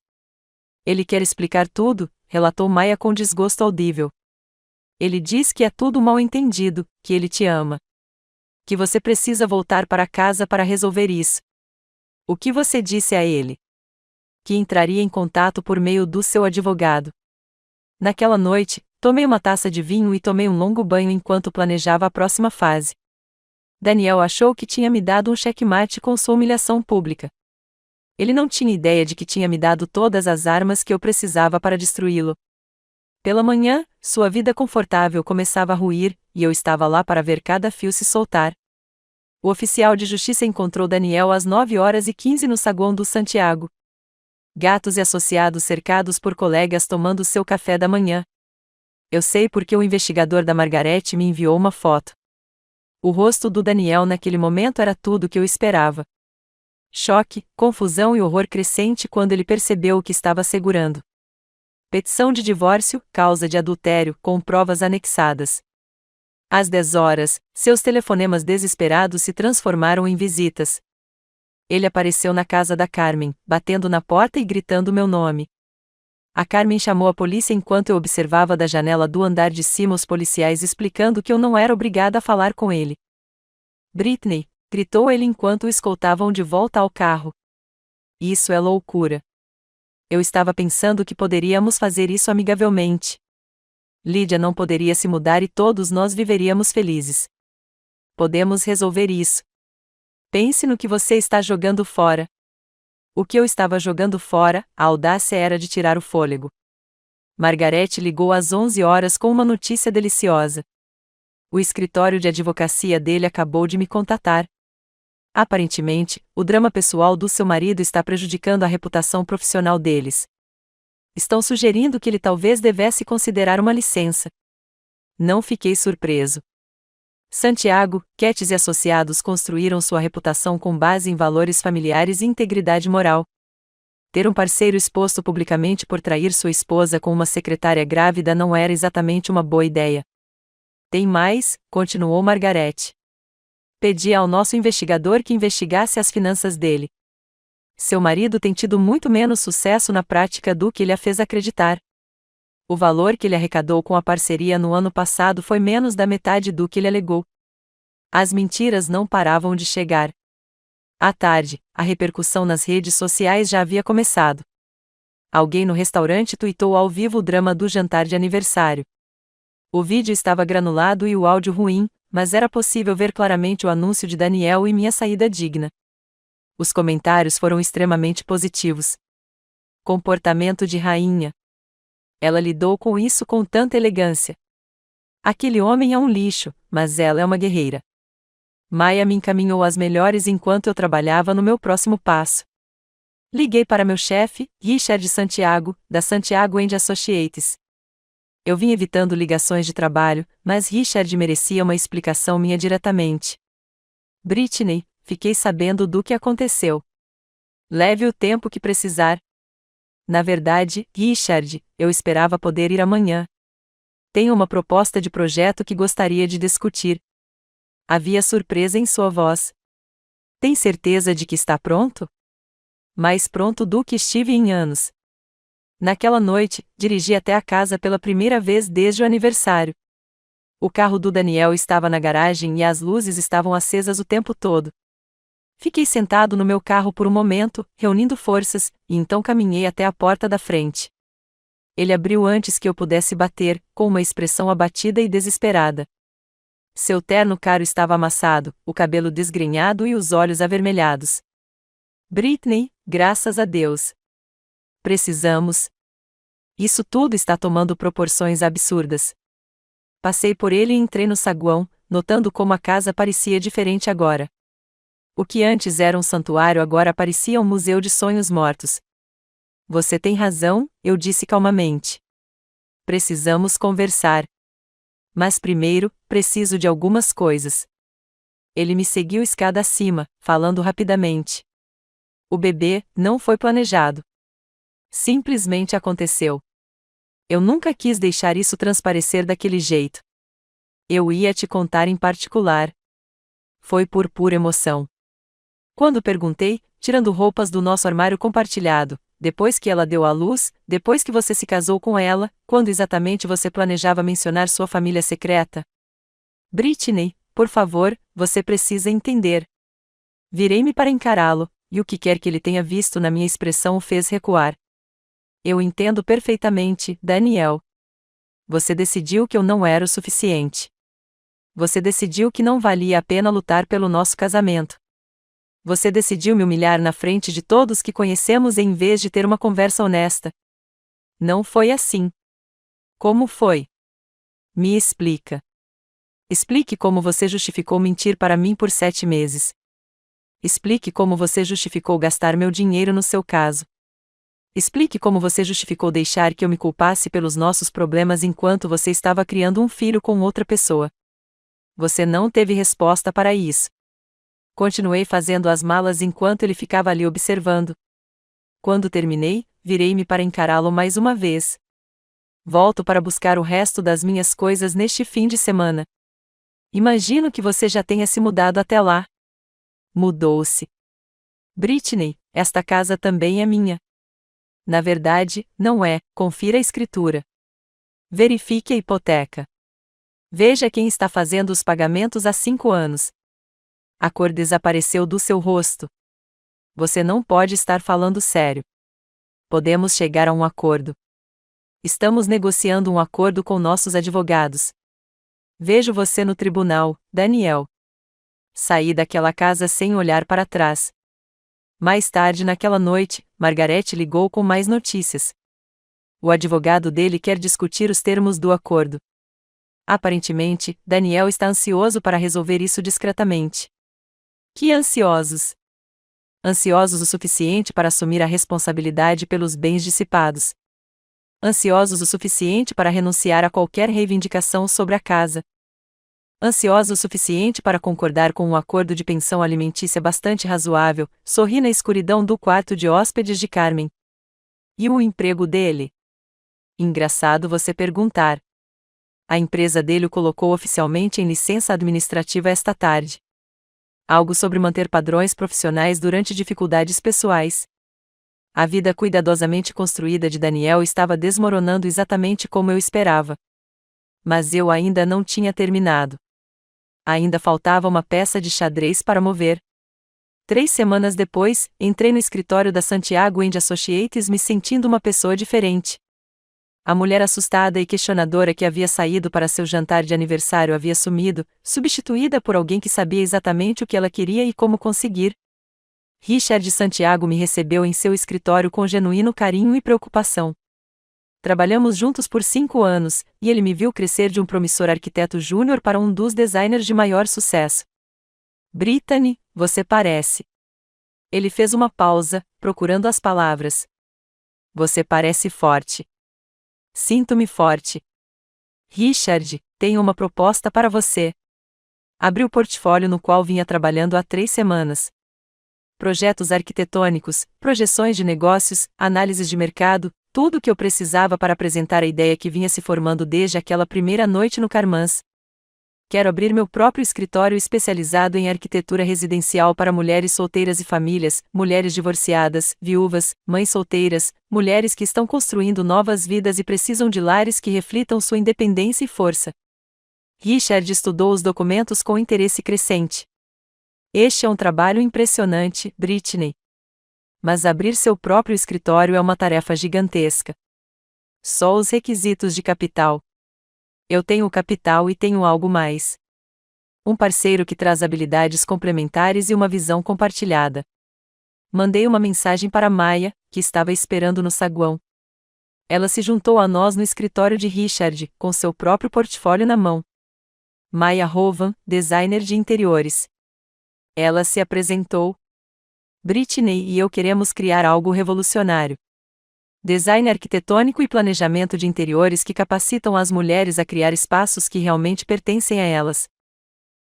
Ele quer explicar tudo, relatou Maia com desgosto audível. Ele diz que é tudo mal entendido, que ele te ama. Que você precisa voltar para casa para resolver isso. O que você disse a ele? Que entraria em contato por meio do seu advogado. Naquela noite, tomei uma taça de vinho e tomei um longo banho enquanto planejava a próxima fase. Daniel achou que tinha me dado um checkmate com sua humilhação pública. Ele não tinha ideia de que tinha me dado todas as armas que eu precisava para destruí-lo. Pela manhã, sua vida confortável começava a ruir, e eu estava lá para ver cada fio se soltar. O oficial de justiça encontrou Daniel às 9h15 no saguão do Santiago. Gatos e associados cercados por colegas tomando seu café da manhã. Eu sei porque o investigador da Margaret me enviou uma foto. O rosto do Daniel naquele momento era tudo o que eu esperava. Choque, confusão e horror crescente quando ele percebeu o que estava segurando. Petição de divórcio, causa de adultério, com provas anexadas. Às 10 horas, seus telefonemas desesperados se transformaram em visitas. Ele apareceu na casa da Carmen, batendo na porta e gritando meu nome. A Carmen chamou a polícia enquanto eu observava da janela do andar de cima os policiais explicando que eu não era obrigada a falar com ele. Britney, gritou ele enquanto o escoltavam de volta ao carro. Isso é loucura. Eu estava pensando que poderíamos fazer isso amigavelmente. Lídia não poderia se mudar e todos nós viveríamos felizes. Podemos resolver isso. Pense no que você está jogando fora. O que eu estava jogando fora, a audácia era de tirar o fôlego. Margaret ligou às 11 horas com uma notícia deliciosa. O escritório de advocacia dele acabou de me contatar. Aparentemente, o drama pessoal do seu marido está prejudicando a reputação profissional deles. Estão sugerindo que ele talvez devesse considerar uma licença. Não fiquei surpreso. Santiago, Kettis e associados construíram sua reputação com base em valores familiares e integridade moral. Ter um parceiro exposto publicamente por trair sua esposa com uma secretária grávida não era exatamente uma boa ideia. Tem mais, continuou Margarete. Pedi ao nosso investigador que investigasse as finanças dele. Seu marido tem tido muito menos sucesso na prática do que ele a fez acreditar. O valor que ele arrecadou com a parceria no ano passado foi menos da metade do que ele alegou. As mentiras não paravam de chegar. À tarde, a repercussão nas redes sociais já havia começado. Alguém no restaurante tuitou ao vivo o drama do jantar de aniversário. O vídeo estava granulado e o áudio ruim, mas era possível ver claramente o anúncio de Daniel e minha saída digna. Os comentários foram extremamente positivos. Comportamento de rainha. Ela lidou com isso com tanta elegância. Aquele homem é um lixo, mas ela é uma guerreira. Maia me encaminhou às melhores enquanto eu trabalhava no meu próximo passo. Liguei para meu chefe, Richard Santiago, da Santiago & Associates. Eu vim evitando ligações de trabalho, mas Richard merecia uma explicação minha diretamente. Britney, fiquei sabendo do que aconteceu. Leve o tempo que precisar. Na verdade, Richard, eu esperava poder ir amanhã. Tenho uma proposta de projeto que gostaria de discutir. Havia surpresa em sua voz. Tem certeza de que está pronto? Mais pronto do que estive em anos. Naquela noite, dirigi até a casa pela primeira vez desde o aniversário. O carro do Daniel estava na garagem e as luzes estavam acesas o tempo todo. Fiquei sentado no meu carro por um momento, reunindo forças, e então caminhei até a porta da frente. Ele abriu antes que eu pudesse bater, com uma expressão abatida e desesperada. Seu terno caro estava amassado, o cabelo desgrenhado e os olhos avermelhados. Britney, graças a Deus. Precisamos. Isso tudo está tomando proporções absurdas. Passei por ele e entrei no saguão, notando como a casa parecia diferente agora. O que antes era um santuário agora parecia um museu de sonhos mortos. Você tem razão, eu disse calmamente. Precisamos conversar. Mas primeiro, preciso de algumas coisas. Ele me seguiu escada acima, falando rapidamente. O bebê não foi planejado. Simplesmente aconteceu. Eu nunca quis deixar isso transparecer daquele jeito. Eu ia te contar em particular. Foi por pura emoção. Quando perguntei, tirando roupas do nosso armário compartilhado, depois que ela deu à luz, depois que você se casou com ela, quando exatamente você planejava mencionar sua família secreta? Britney, por favor, você precisa entender. Virei-me para encará-lo, e o que quer que ele tenha visto na minha expressão o fez recuar. Eu entendo perfeitamente, Daniel. Você decidiu que eu não era o suficiente. Você decidiu que não valia a pena lutar pelo nosso casamento. Você decidiu me humilhar na frente de todos que conhecemos em vez de ter uma conversa honesta. Não foi assim. Como foi? Me explica. Explique como você justificou mentir para mim por 7 meses. Explique como você justificou gastar meu dinheiro no seu caso. Explique como você justificou deixar que eu me culpasse pelos nossos problemas enquanto você estava criando um filho com outra pessoa. Você não teve resposta para isso. Continuei fazendo as malas enquanto ele ficava ali observando. Quando terminei, virei-me para encará-lo mais uma vez. Volto para buscar o resto das minhas coisas neste fim de semana. Imagino que você já tenha se mudado até lá. Mudou-se. Britney, esta casa também é minha. Na verdade, não é, confira a escritura. Verifique a hipoteca. Veja quem está fazendo os pagamentos há 5 anos. A cor desapareceu do seu rosto. Você não pode estar falando sério. Podemos chegar a um acordo. Estamos negociando um acordo com nossos advogados. Vejo você no tribunal, Daniel. Saí daquela casa sem olhar para trás. Mais tarde naquela noite, Margarete ligou com mais notícias. O advogado dele quer discutir os termos do acordo. Aparentemente, Daniel está ansioso para resolver isso discretamente. Que ansiosos! Ansiosos o suficiente para assumir a responsabilidade pelos bens dissipados. Ansiosos o suficiente para renunciar a qualquer reivindicação sobre a casa. Ansiosa o suficiente para concordar com um acordo de pensão alimentícia bastante razoável, sorri na escuridão do quarto de hóspedes de Carmen. E o emprego dele? Engraçado você perguntar. A empresa dele o colocou oficialmente em licença administrativa esta tarde. Algo sobre manter padrões profissionais durante dificuldades pessoais. A vida cuidadosamente construída de Daniel estava desmoronando exatamente como eu esperava. Mas eu ainda não tinha terminado. Ainda faltava uma peça de xadrez para mover. 3 semanas depois, entrei no escritório da Santiago & Associates me sentindo uma pessoa diferente. A mulher assustada e questionadora que havia saído para seu jantar de aniversário havia sumido, substituída por alguém que sabia exatamente o que ela queria e como conseguir. Richard Santiago me recebeu em seu escritório com genuíno carinho e preocupação. Trabalhamos juntos por 5 anos, e ele me viu crescer de um promissor arquiteto júnior para um dos designers de maior sucesso. Brittany, você parece. Ele fez uma pausa, procurando as palavras. Você parece forte. Sinto-me forte. Richard, tenho uma proposta para você. Abri o portfólio no qual vinha trabalhando há 3 semanas. Projetos arquitetônicos, projeções de negócios, análises de mercado, tudo o que eu precisava para apresentar a ideia que vinha se formando desde aquela primeira noite no Carmans. Quero abrir meu próprio escritório especializado em arquitetura residencial para mulheres solteiras e famílias, mulheres divorciadas, viúvas, mães solteiras, mulheres que estão construindo novas vidas e precisam de lares que reflitam sua independência e força. Richard estudou os documentos com interesse crescente. Este é um trabalho impressionante, Brittany. Mas abrir seu próprio escritório é uma tarefa gigantesca. Só os requisitos de capital. Eu tenho o capital e tenho algo mais. Um parceiro que traz habilidades complementares e uma visão compartilhada. Mandei uma mensagem para Maya, que estava esperando no saguão. Ela se juntou a nós no escritório de Richard, com seu próprio portfólio na mão. Maya Rovan, designer de interiores. Ela se apresentou. Brittany e eu queremos criar algo revolucionário. Design arquitetônico e planejamento de interiores que capacitam as mulheres a criar espaços que realmente pertencem a elas.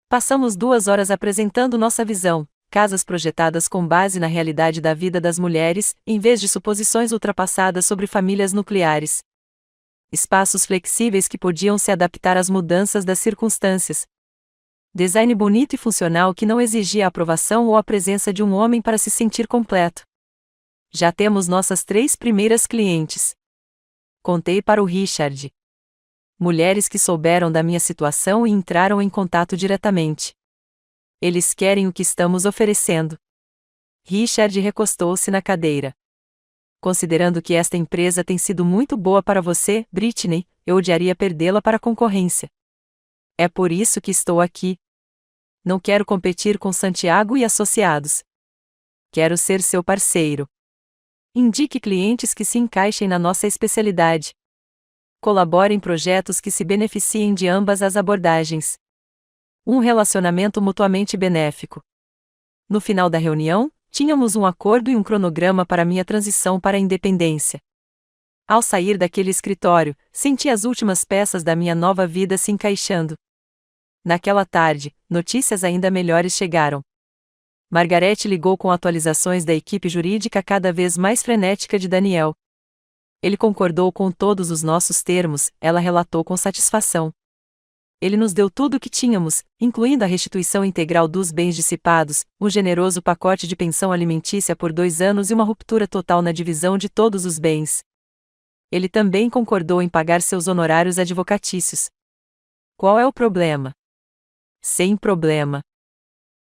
Passamos 2 horas apresentando nossa visão, casas projetadas com base na realidade da vida das mulheres, em vez de suposições ultrapassadas sobre famílias nucleares. Espaços flexíveis que podiam se adaptar às mudanças das circunstâncias. Design bonito e funcional que não exigia a aprovação ou a presença de um homem para se sentir completo. Já temos nossas 3 primeiras clientes. Contei para o Richard. Mulheres que souberam da minha situação e entraram em contato diretamente. Eles querem o que estamos oferecendo. Richard recostou-se na cadeira. Considerando que esta empresa tem sido muito boa para você, Brittany, eu odiaria perdê-la para a concorrência. É por isso que estou aqui. Não quero competir com Santiago e Associados. Quero ser seu parceiro. Indique clientes que se encaixem na nossa especialidade. Colabore em projetos que se beneficiem de ambas as abordagens. Um relacionamento mutuamente benéfico. No final da reunião, tínhamos um acordo e um cronograma para minha transição para a independência. Ao sair daquele escritório, senti as últimas peças da minha nova vida se encaixando. Naquela tarde, notícias ainda melhores chegaram. Margaret ligou com atualizações da equipe jurídica cada vez mais frenética de Daniel. Ele concordou com todos os nossos termos, ela relatou com satisfação. Ele nos deu tudo o que tínhamos, incluindo a restituição integral dos bens dissipados, um generoso pacote de pensão alimentícia por 2 anos e uma ruptura total na divisão de todos os bens. Ele também concordou em pagar seus honorários advocatícios. Qual é o problema? Sem problema.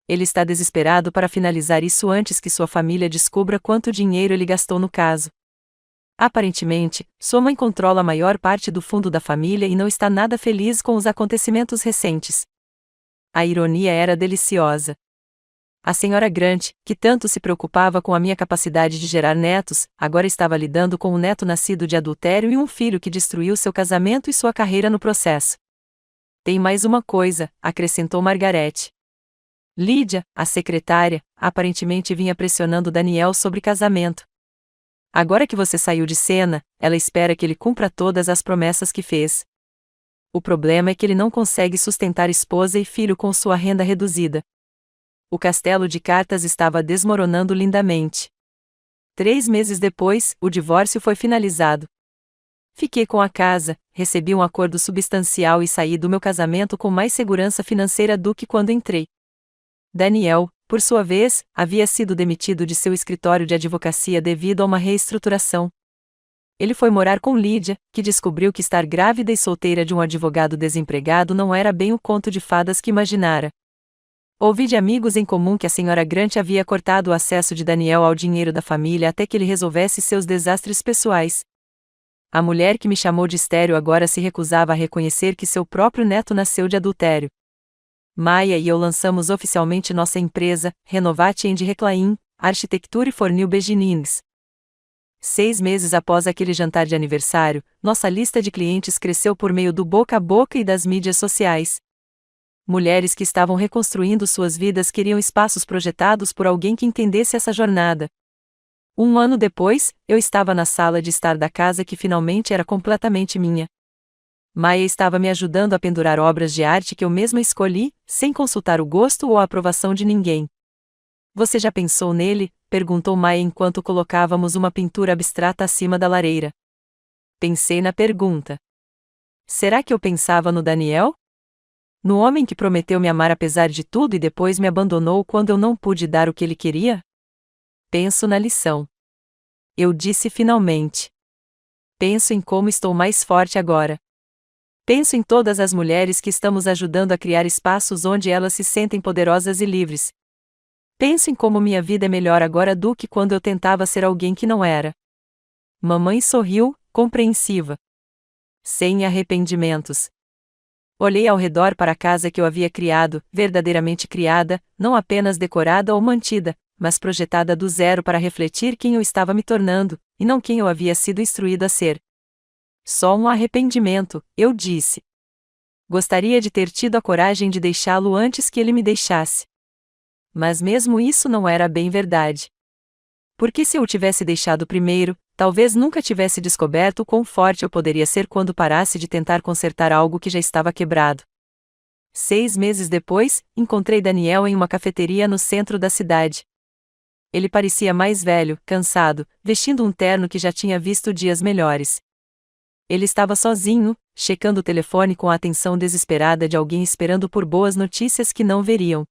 Ele está desesperado para finalizar isso antes que sua família descubra quanto dinheiro ele gastou no caso. Aparentemente, sua mãe controla a maior parte do fundo da família e não está nada feliz com os acontecimentos recentes. A ironia era deliciosa. A senhora Grant, que tanto se preocupava com a minha capacidade de gerar netos, agora estava lidando com um neto nascido de adultério e um filho que destruiu seu casamento e sua carreira no processo. Tem mais uma coisa, acrescentou Margaret. Lídia, a secretária, aparentemente vinha pressionando Daniel sobre casamento. Agora que você saiu de cena, ela espera que ele cumpra todas as promessas que fez. O problema é que ele não consegue sustentar esposa e filho com sua renda reduzida. O castelo de cartas estava desmoronando lindamente. 3 meses depois, o divórcio foi finalizado. Fiquei com a casa, recebi um acordo substancial e saí do meu casamento com mais segurança financeira do que quando entrei. Daniel, por sua vez, havia sido demitido de seu escritório de advocacia devido a uma reestruturação. Ele foi morar com Lídia, que descobriu que estar grávida e solteira de um advogado desempregado não era bem o conto de fadas que imaginara. Ouvi de amigos em comum que a senhora Grant havia cortado o acesso de Daniel ao dinheiro da família até que ele resolvesse seus desastres pessoais. A mulher que me chamou de estéril agora se recusava a reconhecer que seu próprio neto nasceu de adultério. Maia e eu lançamos oficialmente nossa empresa, Renovate and Reclaim, Arquitectura e Fornil Beginings. 6 meses após aquele jantar de aniversário, nossa lista de clientes cresceu por meio do boca a boca e das mídias sociais. Mulheres que estavam reconstruindo suas vidas queriam espaços projetados por alguém que entendesse essa jornada. 1 ano depois, eu estava na sala de estar da casa que finalmente era completamente minha. Maia estava me ajudando a pendurar obras de arte que eu mesma escolhi, sem consultar o gosto ou a aprovação de ninguém. Você já pensou nele? Perguntou Maia enquanto colocávamos uma pintura abstrata acima da lareira. Pensei na pergunta. Será que eu pensava no Daniel? No homem que prometeu me amar apesar de tudo e depois me abandonou quando eu não pude dar o que ele queria? Penso na lição. Eu disse finalmente. Penso em como estou mais forte agora. Penso em todas as mulheres que estamos ajudando a criar espaços onde elas se sentem poderosas e livres. Penso em como minha vida é melhor agora do que quando eu tentava ser alguém que não era. Mamãe sorriu, compreensiva. Sem arrependimentos. Olhei ao redor para a casa que eu havia criado, verdadeiramente criada, não apenas decorada ou mantida, mas projetada do zero para refletir quem eu estava me tornando, e não quem eu havia sido instruído a ser. Só um arrependimento, eu disse. Gostaria de ter tido a coragem de deixá-lo antes que ele me deixasse. Mas mesmo isso não era bem verdade. Porque se eu o tivesse deixado primeiro, talvez nunca tivesse descoberto o quão forte eu poderia ser quando parasse de tentar consertar algo que já estava quebrado. 6 meses depois, encontrei Daniel em uma cafeteria no centro da cidade. Ele parecia mais velho, cansado, vestindo um terno que já tinha visto dias melhores. Ele estava sozinho, checando o telefone com a atenção desesperada de alguém esperando por boas notícias que não veriam.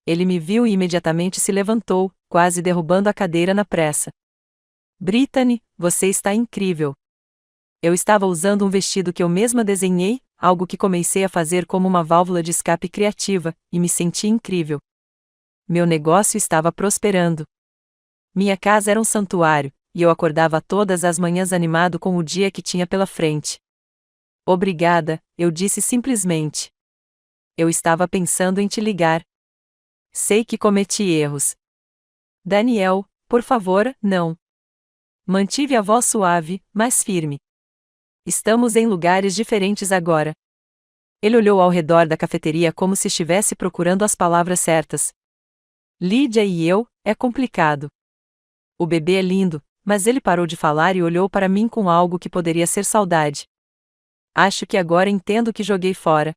Ele me viu e imediatamente se levantou, quase derrubando a cadeira na pressa. Brittany, você está incrível. Eu estava usando um vestido que eu mesma desenhei, algo que comecei a fazer como uma válvula de escape criativa, e me senti incrível. Meu negócio estava prosperando. Minha casa era um santuário, e eu acordava todas as manhãs animado com o dia que tinha pela frente. Obrigada, eu disse simplesmente. Eu estava pensando em te ligar. Sei que cometi erros. Daniel, por favor, não. Mantive a voz suave, mas firme. Estamos em lugares diferentes agora. Ele olhou ao redor da cafeteria como se estivesse procurando as palavras certas. Lídia e eu, é complicado. O bebê é lindo, mas ele parou de falar e olhou para mim com algo que poderia ser saudade. Acho que agora entendo que joguei fora.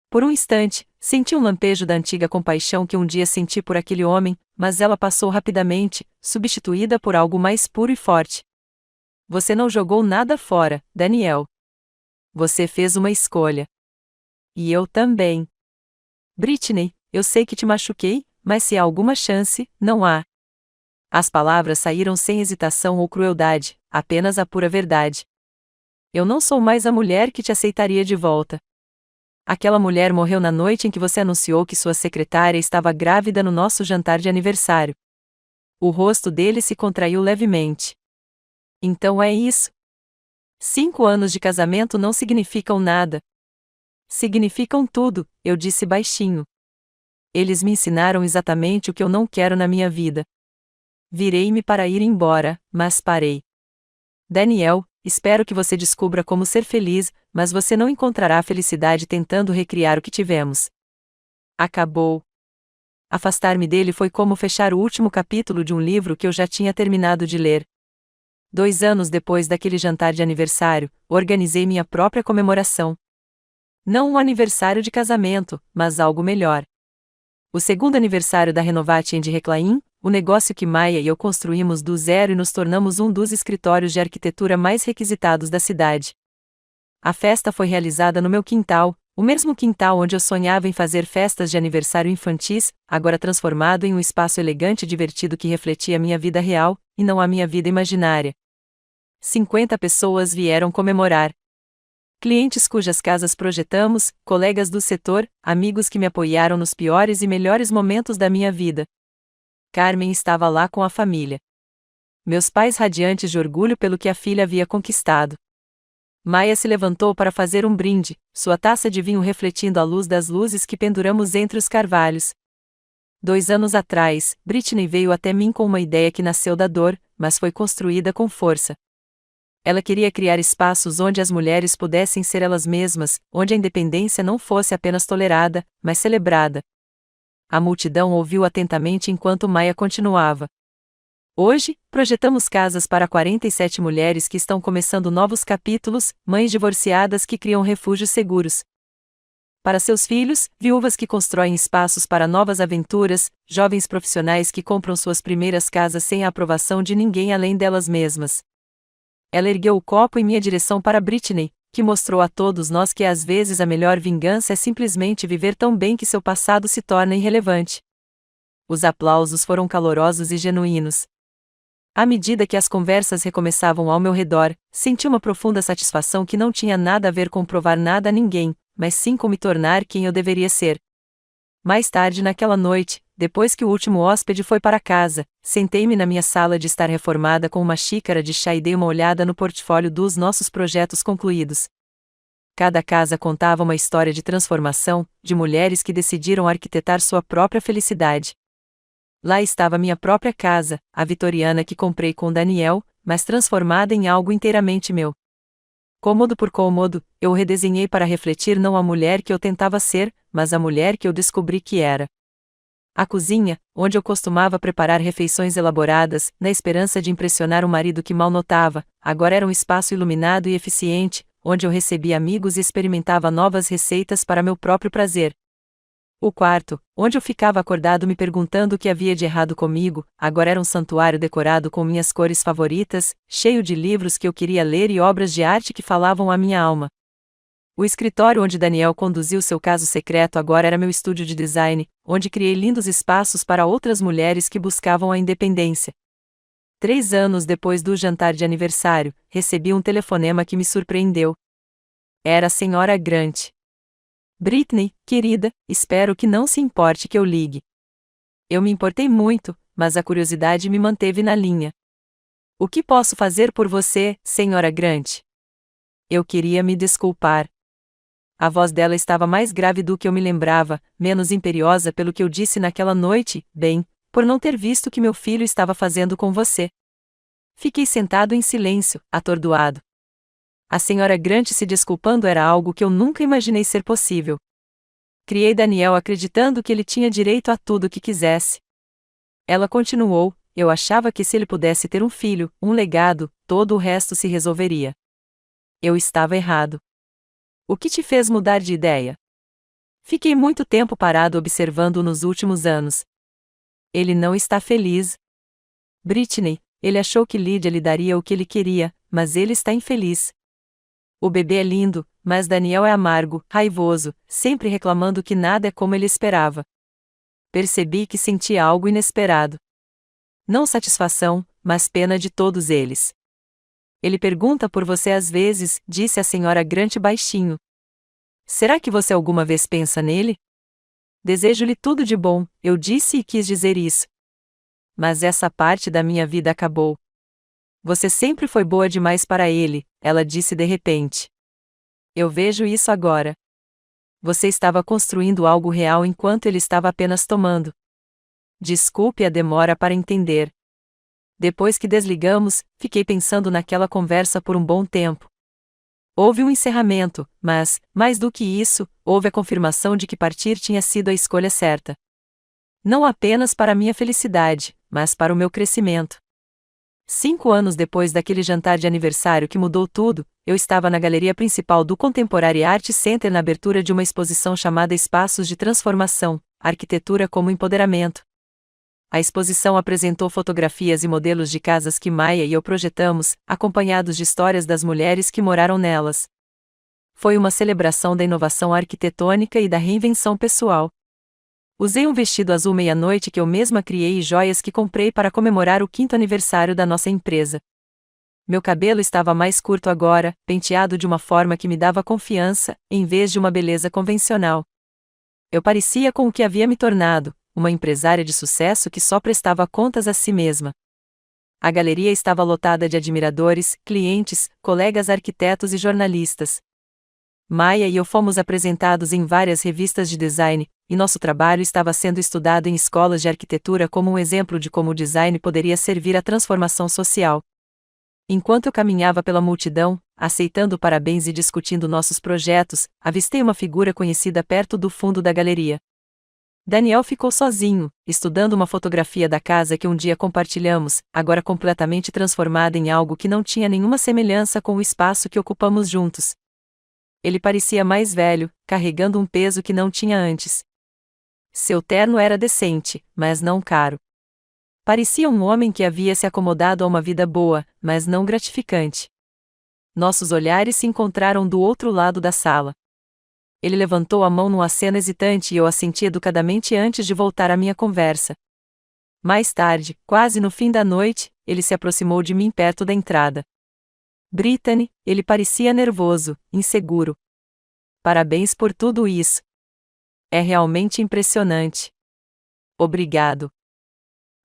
Por um instante, senti um lampejo da antiga compaixão que um dia senti por aquele homem, mas ela passou rapidamente, substituída por algo mais puro e forte. Você não jogou nada fora, Daniel. Você fez uma escolha. E eu também. Brittany, eu sei que te machuquei, mas se há alguma chance, não há. As palavras saíram sem hesitação ou crueldade, apenas a pura verdade. Eu não sou mais a mulher que te aceitaria de volta. Aquela mulher morreu na noite em que você anunciou que sua secretária estava grávida no nosso jantar de aniversário. O rosto dele se contraiu levemente. Então é isso. 5 anos de casamento não significam nada. Significam tudo, eu disse baixinho. Eles me ensinaram exatamente o que eu não quero na minha vida. Virei-me para ir embora, mas parei. Daniel, espero que você descubra como ser feliz, mas você não encontrará felicidade tentando recriar o que tivemos. Acabou. Afastar-me dele foi como fechar o último capítulo de um livro que eu já tinha terminado de ler. 2 anos depois daquele jantar de aniversário, organizei minha própria comemoração. Não um aniversário de casamento, mas algo melhor. O segundo aniversário da Renovate de Reclaim, o negócio que Maia e eu construímos do zero e nos tornamos um dos escritórios de arquitetura mais requisitados da cidade. A festa foi realizada no meu quintal, o mesmo quintal onde eu sonhava em fazer festas de aniversário infantis, agora transformado em um espaço elegante e divertido que refletia a minha vida real, e não a minha vida imaginária. 50 pessoas vieram comemorar. Clientes cujas casas projetamos, colegas do setor, amigos que me apoiaram nos piores e melhores momentos da minha vida. Carmen estava lá com a família. Meus pais radiantes de orgulho pelo que a filha havia conquistado. Maia se levantou para fazer um brinde, sua taça de vinho refletindo a luz das luzes que penduramos entre os carvalhos. 2 anos atrás, Britney veio até mim com uma ideia que nasceu da dor, mas foi construída com força. Ela queria criar espaços onde as mulheres pudessem ser elas mesmas, onde a independência não fosse apenas tolerada, mas celebrada. A multidão ouviu atentamente enquanto Maia continuava. Hoje, projetamos casas para 47 mulheres que estão começando novos capítulos, mães divorciadas que criam refúgios seguros para seus filhos, viúvas que constroem espaços para novas aventuras, jovens profissionais que compram suas primeiras casas sem a aprovação de ninguém além delas mesmas. Ela ergueu o copo em minha direção para Britney, que mostrou a todos nós que às vezes a melhor vingança é simplesmente viver tão bem que seu passado se torna irrelevante. Os aplausos foram calorosos e genuínos. À medida que as conversas recomeçavam ao meu redor, senti uma profunda satisfação que não tinha nada a ver com provar nada a ninguém, mas sim com me tornar quem eu deveria ser. Mais tarde naquela noite, depois que o último hóspede foi para casa, sentei-me na minha sala de estar reformada com uma xícara de chá e dei uma olhada no portfólio dos nossos projetos concluídos. Cada casa contava uma história de transformação, de mulheres que decidiram arquitetar sua própria felicidade. Lá estava minha própria casa, a vitoriana que comprei com Daniel, mas transformada em algo inteiramente meu. Cômodo por cômodo, eu o redesenhei para refletir não a mulher que eu tentava ser, mas a mulher que eu descobri que era. A cozinha, onde eu costumava preparar refeições elaboradas, na esperança de impressionar o marido que mal notava, agora era um espaço iluminado e eficiente, onde eu recebia amigos e experimentava novas receitas para meu próprio prazer. O quarto, onde eu ficava acordado me perguntando o que havia de errado comigo, agora era um santuário decorado com minhas cores favoritas, cheio de livros que eu queria ler e obras de arte que falavam à minha alma. O escritório onde Daniel conduziu seu caso secreto agora era meu estúdio de design, onde criei lindos espaços para outras mulheres que buscavam a independência. 3 anos depois do jantar de aniversário, recebi um telefonema que me surpreendeu. Era a senhora Grant. Britney, querida, espero que não se importe que eu ligue. Eu me importei muito, mas a curiosidade me manteve na linha. O que posso fazer por você, senhora Grant? Eu queria me desculpar. A voz dela estava mais grave do que eu me lembrava, menos imperiosa pelo que eu disse naquela noite, bem, por não ter visto o que meu filho estava fazendo com você. Fiquei sentado em silêncio, atordoado. A senhora Grant se desculpando era algo que eu nunca imaginei ser possível. Criei Daniel acreditando que ele tinha direito a tudo o que quisesse. Ela continuou, eu achava que se ele pudesse ter um filho, um legado, todo o resto se resolveria. Eu estava errado. O que te fez mudar de ideia? Fiquei muito tempo parado observando-o nos últimos anos. Ele não está feliz. Britney, ele achou que Lydia lhe daria o que ele queria, mas ele está infeliz. O bebê é lindo, mas Daniel é amargo, raivoso, sempre reclamando que nada é como ele esperava. Percebi que sentia algo inesperado. Não satisfação, mas pena de todos eles. Ele pergunta por você às vezes, disse a senhora Grant baixinho. Será que você alguma vez pensa nele? Desejo-lhe tudo de bom, eu disse e quis dizer isso. Mas essa parte da minha vida acabou. Você sempre foi boa demais para ele, ela disse de repente. Eu vejo isso agora. Você estava construindo algo real enquanto ele estava apenas tomando. Desculpe a demora para entender. Depois que desligamos, fiquei pensando naquela conversa por um bom tempo. Houve um encerramento, mas, mais do que isso, houve a confirmação de que partir tinha sido a escolha certa. Não apenas para minha felicidade, mas para o meu crescimento. 5 anos depois daquele jantar de aniversário que mudou tudo, eu estava na galeria principal do Contemporary Art Center na abertura de uma exposição chamada Espaços de Transformação, Arquitetura como Empoderamento. A exposição apresentou fotografias e modelos de casas que Maia e eu projetamos, acompanhados de histórias das mulheres que moraram nelas. Foi uma celebração da inovação arquitetônica e da reinvenção pessoal. Usei um vestido azul meia-noite que eu mesma criei e joias que comprei para comemorar o 5º aniversário da nossa empresa. Meu cabelo estava mais curto agora, penteado de uma forma que me dava confiança, em vez de uma beleza convencional. Eu parecia com o que havia me tornado, uma empresária de sucesso que só prestava contas a si mesma. A galeria estava lotada de admiradores, clientes, colegas arquitetos e jornalistas. Maia e eu fomos apresentados em várias revistas de design, e nosso trabalho estava sendo estudado em escolas de arquitetura como um exemplo de como o design poderia servir à transformação social. Enquanto eu caminhava pela multidão, aceitando parabéns e discutindo nossos projetos, avistei uma figura conhecida perto do fundo da galeria. Daniel ficou sozinho, estudando uma fotografia da casa que um dia compartilhamos, agora completamente transformada em algo que não tinha nenhuma semelhança com o espaço que ocupamos juntos. Ele parecia mais velho, carregando um peso que não tinha antes. Seu terno era decente, mas não caro. Parecia um homem que havia se acomodado a uma vida boa, mas não gratificante. Nossos olhares se encontraram do outro lado da sala. Ele levantou a mão num aceno hesitante e eu assenti educadamente antes de voltar à minha conversa. Mais tarde, quase no fim da noite, ele se aproximou de mim perto da entrada. Brittany, ele parecia nervoso, inseguro. Parabéns por tudo isso. É realmente impressionante. Obrigado.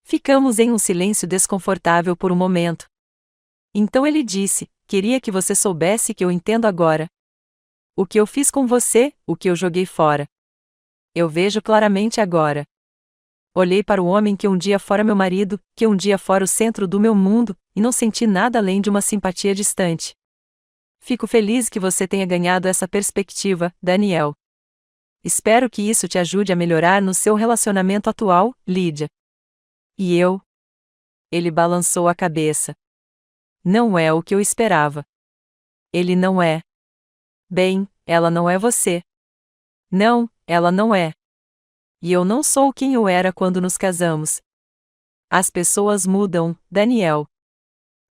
Ficamos em um silêncio desconfortável por um momento. Então ele disse: queria que você soubesse que eu entendo agora. O que eu fiz com você, o que eu joguei fora. Eu vejo claramente agora. Olhei para o homem que um dia fora meu marido, que um dia fora o centro do meu mundo, e não senti nada além de uma simpatia distante. Fico feliz que você tenha ganhado essa perspectiva, Daniel. Espero que isso te ajude a melhorar no seu relacionamento atual, Lídia. E eu? Ele balançou a cabeça. Não é o que eu esperava. Ele não é. Bem, ela não é você. Não, ela não é. E eu não sou quem eu era quando nos casamos. As pessoas mudam, Daniel.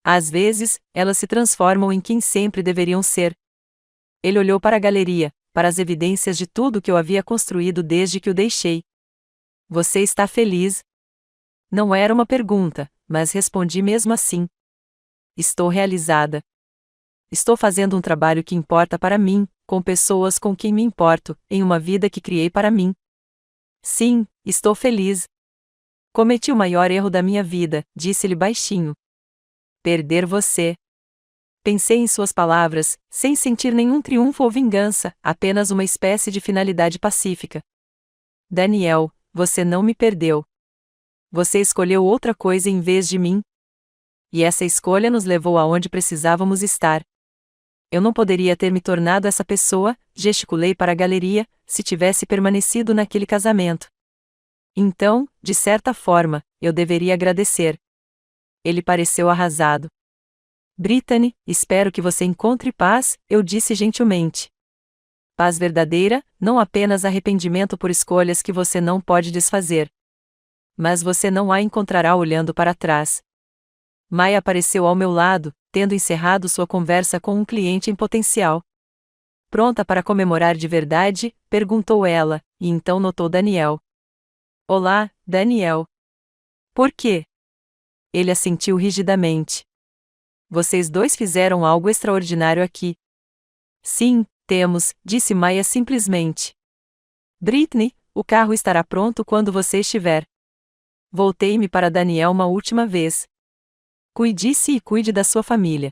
Às vezes, elas se transformam em quem sempre deveriam ser. Ele olhou para a galeria, para as evidências de tudo que eu havia construído desde que o deixei. Você está feliz? Não era uma pergunta, mas respondi mesmo assim. Estou realizada. Estou fazendo um trabalho que importa para mim, com pessoas com quem me importo, em uma vida que criei para mim. Sim, estou feliz. Cometi o maior erro da minha vida, disse-lhe baixinho. Perder você. Pensei em suas palavras, sem sentir nenhum triunfo ou vingança, apenas uma espécie de finalidade pacífica. Daniel, você não me perdeu. Você escolheu outra coisa em vez de mim. E essa escolha nos levou aonde precisávamos estar. Eu não poderia ter me tornado essa pessoa, gesticulei para a galeria, se tivesse permanecido naquele casamento. Então, de certa forma, eu deveria agradecer. Ele pareceu arrasado. Brittany, espero que você encontre paz, eu disse gentilmente. Paz verdadeira, não apenas arrependimento por escolhas que você não pode desfazer. Mas você não a encontrará olhando para trás. Maia apareceu ao meu lado, tendo encerrado sua conversa com um cliente em potencial. Pronta para comemorar de verdade? Perguntou ela, e então notou Daniel. Olá, Daniel. Por quê? Ele assentiu rigidamente. Vocês dois fizeram algo extraordinário aqui. Sim, temos, disse Maia simplesmente. Brittany, o carro estará pronto quando você estiver. Voltei-me para Daniel uma última vez. Cuide-se e cuide da sua família.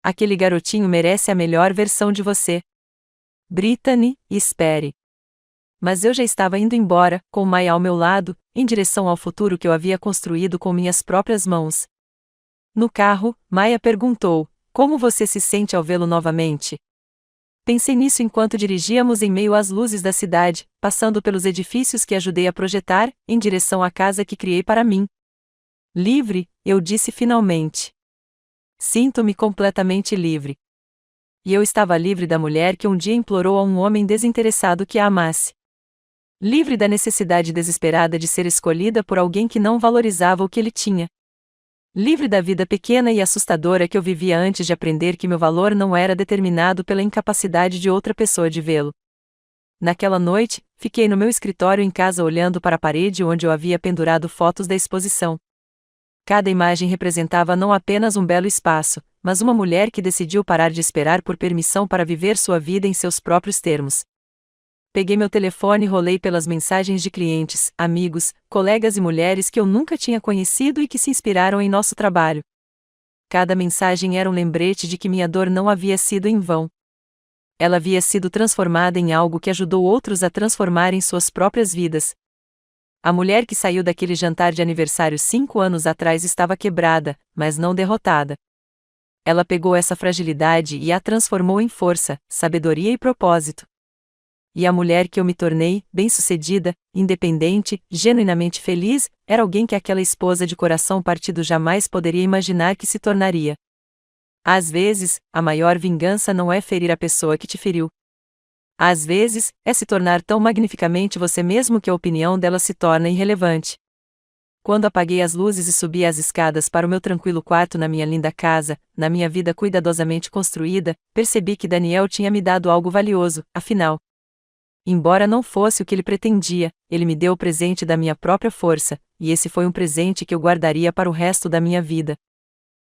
Aquele garotinho merece a melhor versão de você. Brittany, espere. Mas eu já estava indo embora, com Maia ao meu lado, em direção ao futuro que eu havia construído com minhas próprias mãos. No carro, Maia perguntou: como você se sente ao vê-lo novamente? Pensei nisso enquanto dirigíamos em meio às luzes da cidade, passando pelos edifícios que ajudei a projetar, em direção à casa que criei para mim. Livre, eu disse finalmente. Sinto-me completamente livre. E eu estava livre da mulher que um dia implorou a um homem desinteressado que a amasse. Livre da necessidade desesperada de ser escolhida por alguém que não valorizava o que ele tinha. Livre da vida pequena e assustadora que eu vivia antes de aprender que meu valor não era determinado pela incapacidade de outra pessoa de vê-lo. Naquela noite, fiquei no meu escritório em casa olhando para a parede onde eu havia pendurado fotos da exposição. Cada imagem representava não apenas um belo espaço, mas uma mulher que decidiu parar de esperar por permissão para viver sua vida em seus próprios termos. Peguei meu telefone e rolei pelas mensagens de clientes, amigos, colegas e mulheres que eu nunca tinha conhecido e que se inspiraram em nosso trabalho. Cada mensagem era um lembrete de que minha dor não havia sido em vão. Ela havia sido transformada em algo que ajudou outros a transformarem suas próprias vidas. A mulher que saiu daquele jantar de aniversário 5 anos atrás estava quebrada, mas não derrotada. Ela pegou essa fragilidade e a transformou em força, sabedoria e propósito. E a mulher que eu me tornei, bem-sucedida, independente, genuinamente feliz, era alguém que aquela esposa de coração partido jamais poderia imaginar que se tornaria. Às vezes, a maior vingança não é ferir a pessoa que te feriu. Às vezes, é se tornar tão magnificamente você mesmo que a opinião dela se torna irrelevante. Quando apaguei as luzes e subi as escadas para o meu tranquilo quarto na minha linda casa, na minha vida cuidadosamente construída, percebi que Daniel tinha me dado algo valioso, afinal. Embora não fosse o que ele pretendia, ele me deu o presente da minha própria força, e esse foi um presente que eu guardaria para o resto da minha vida.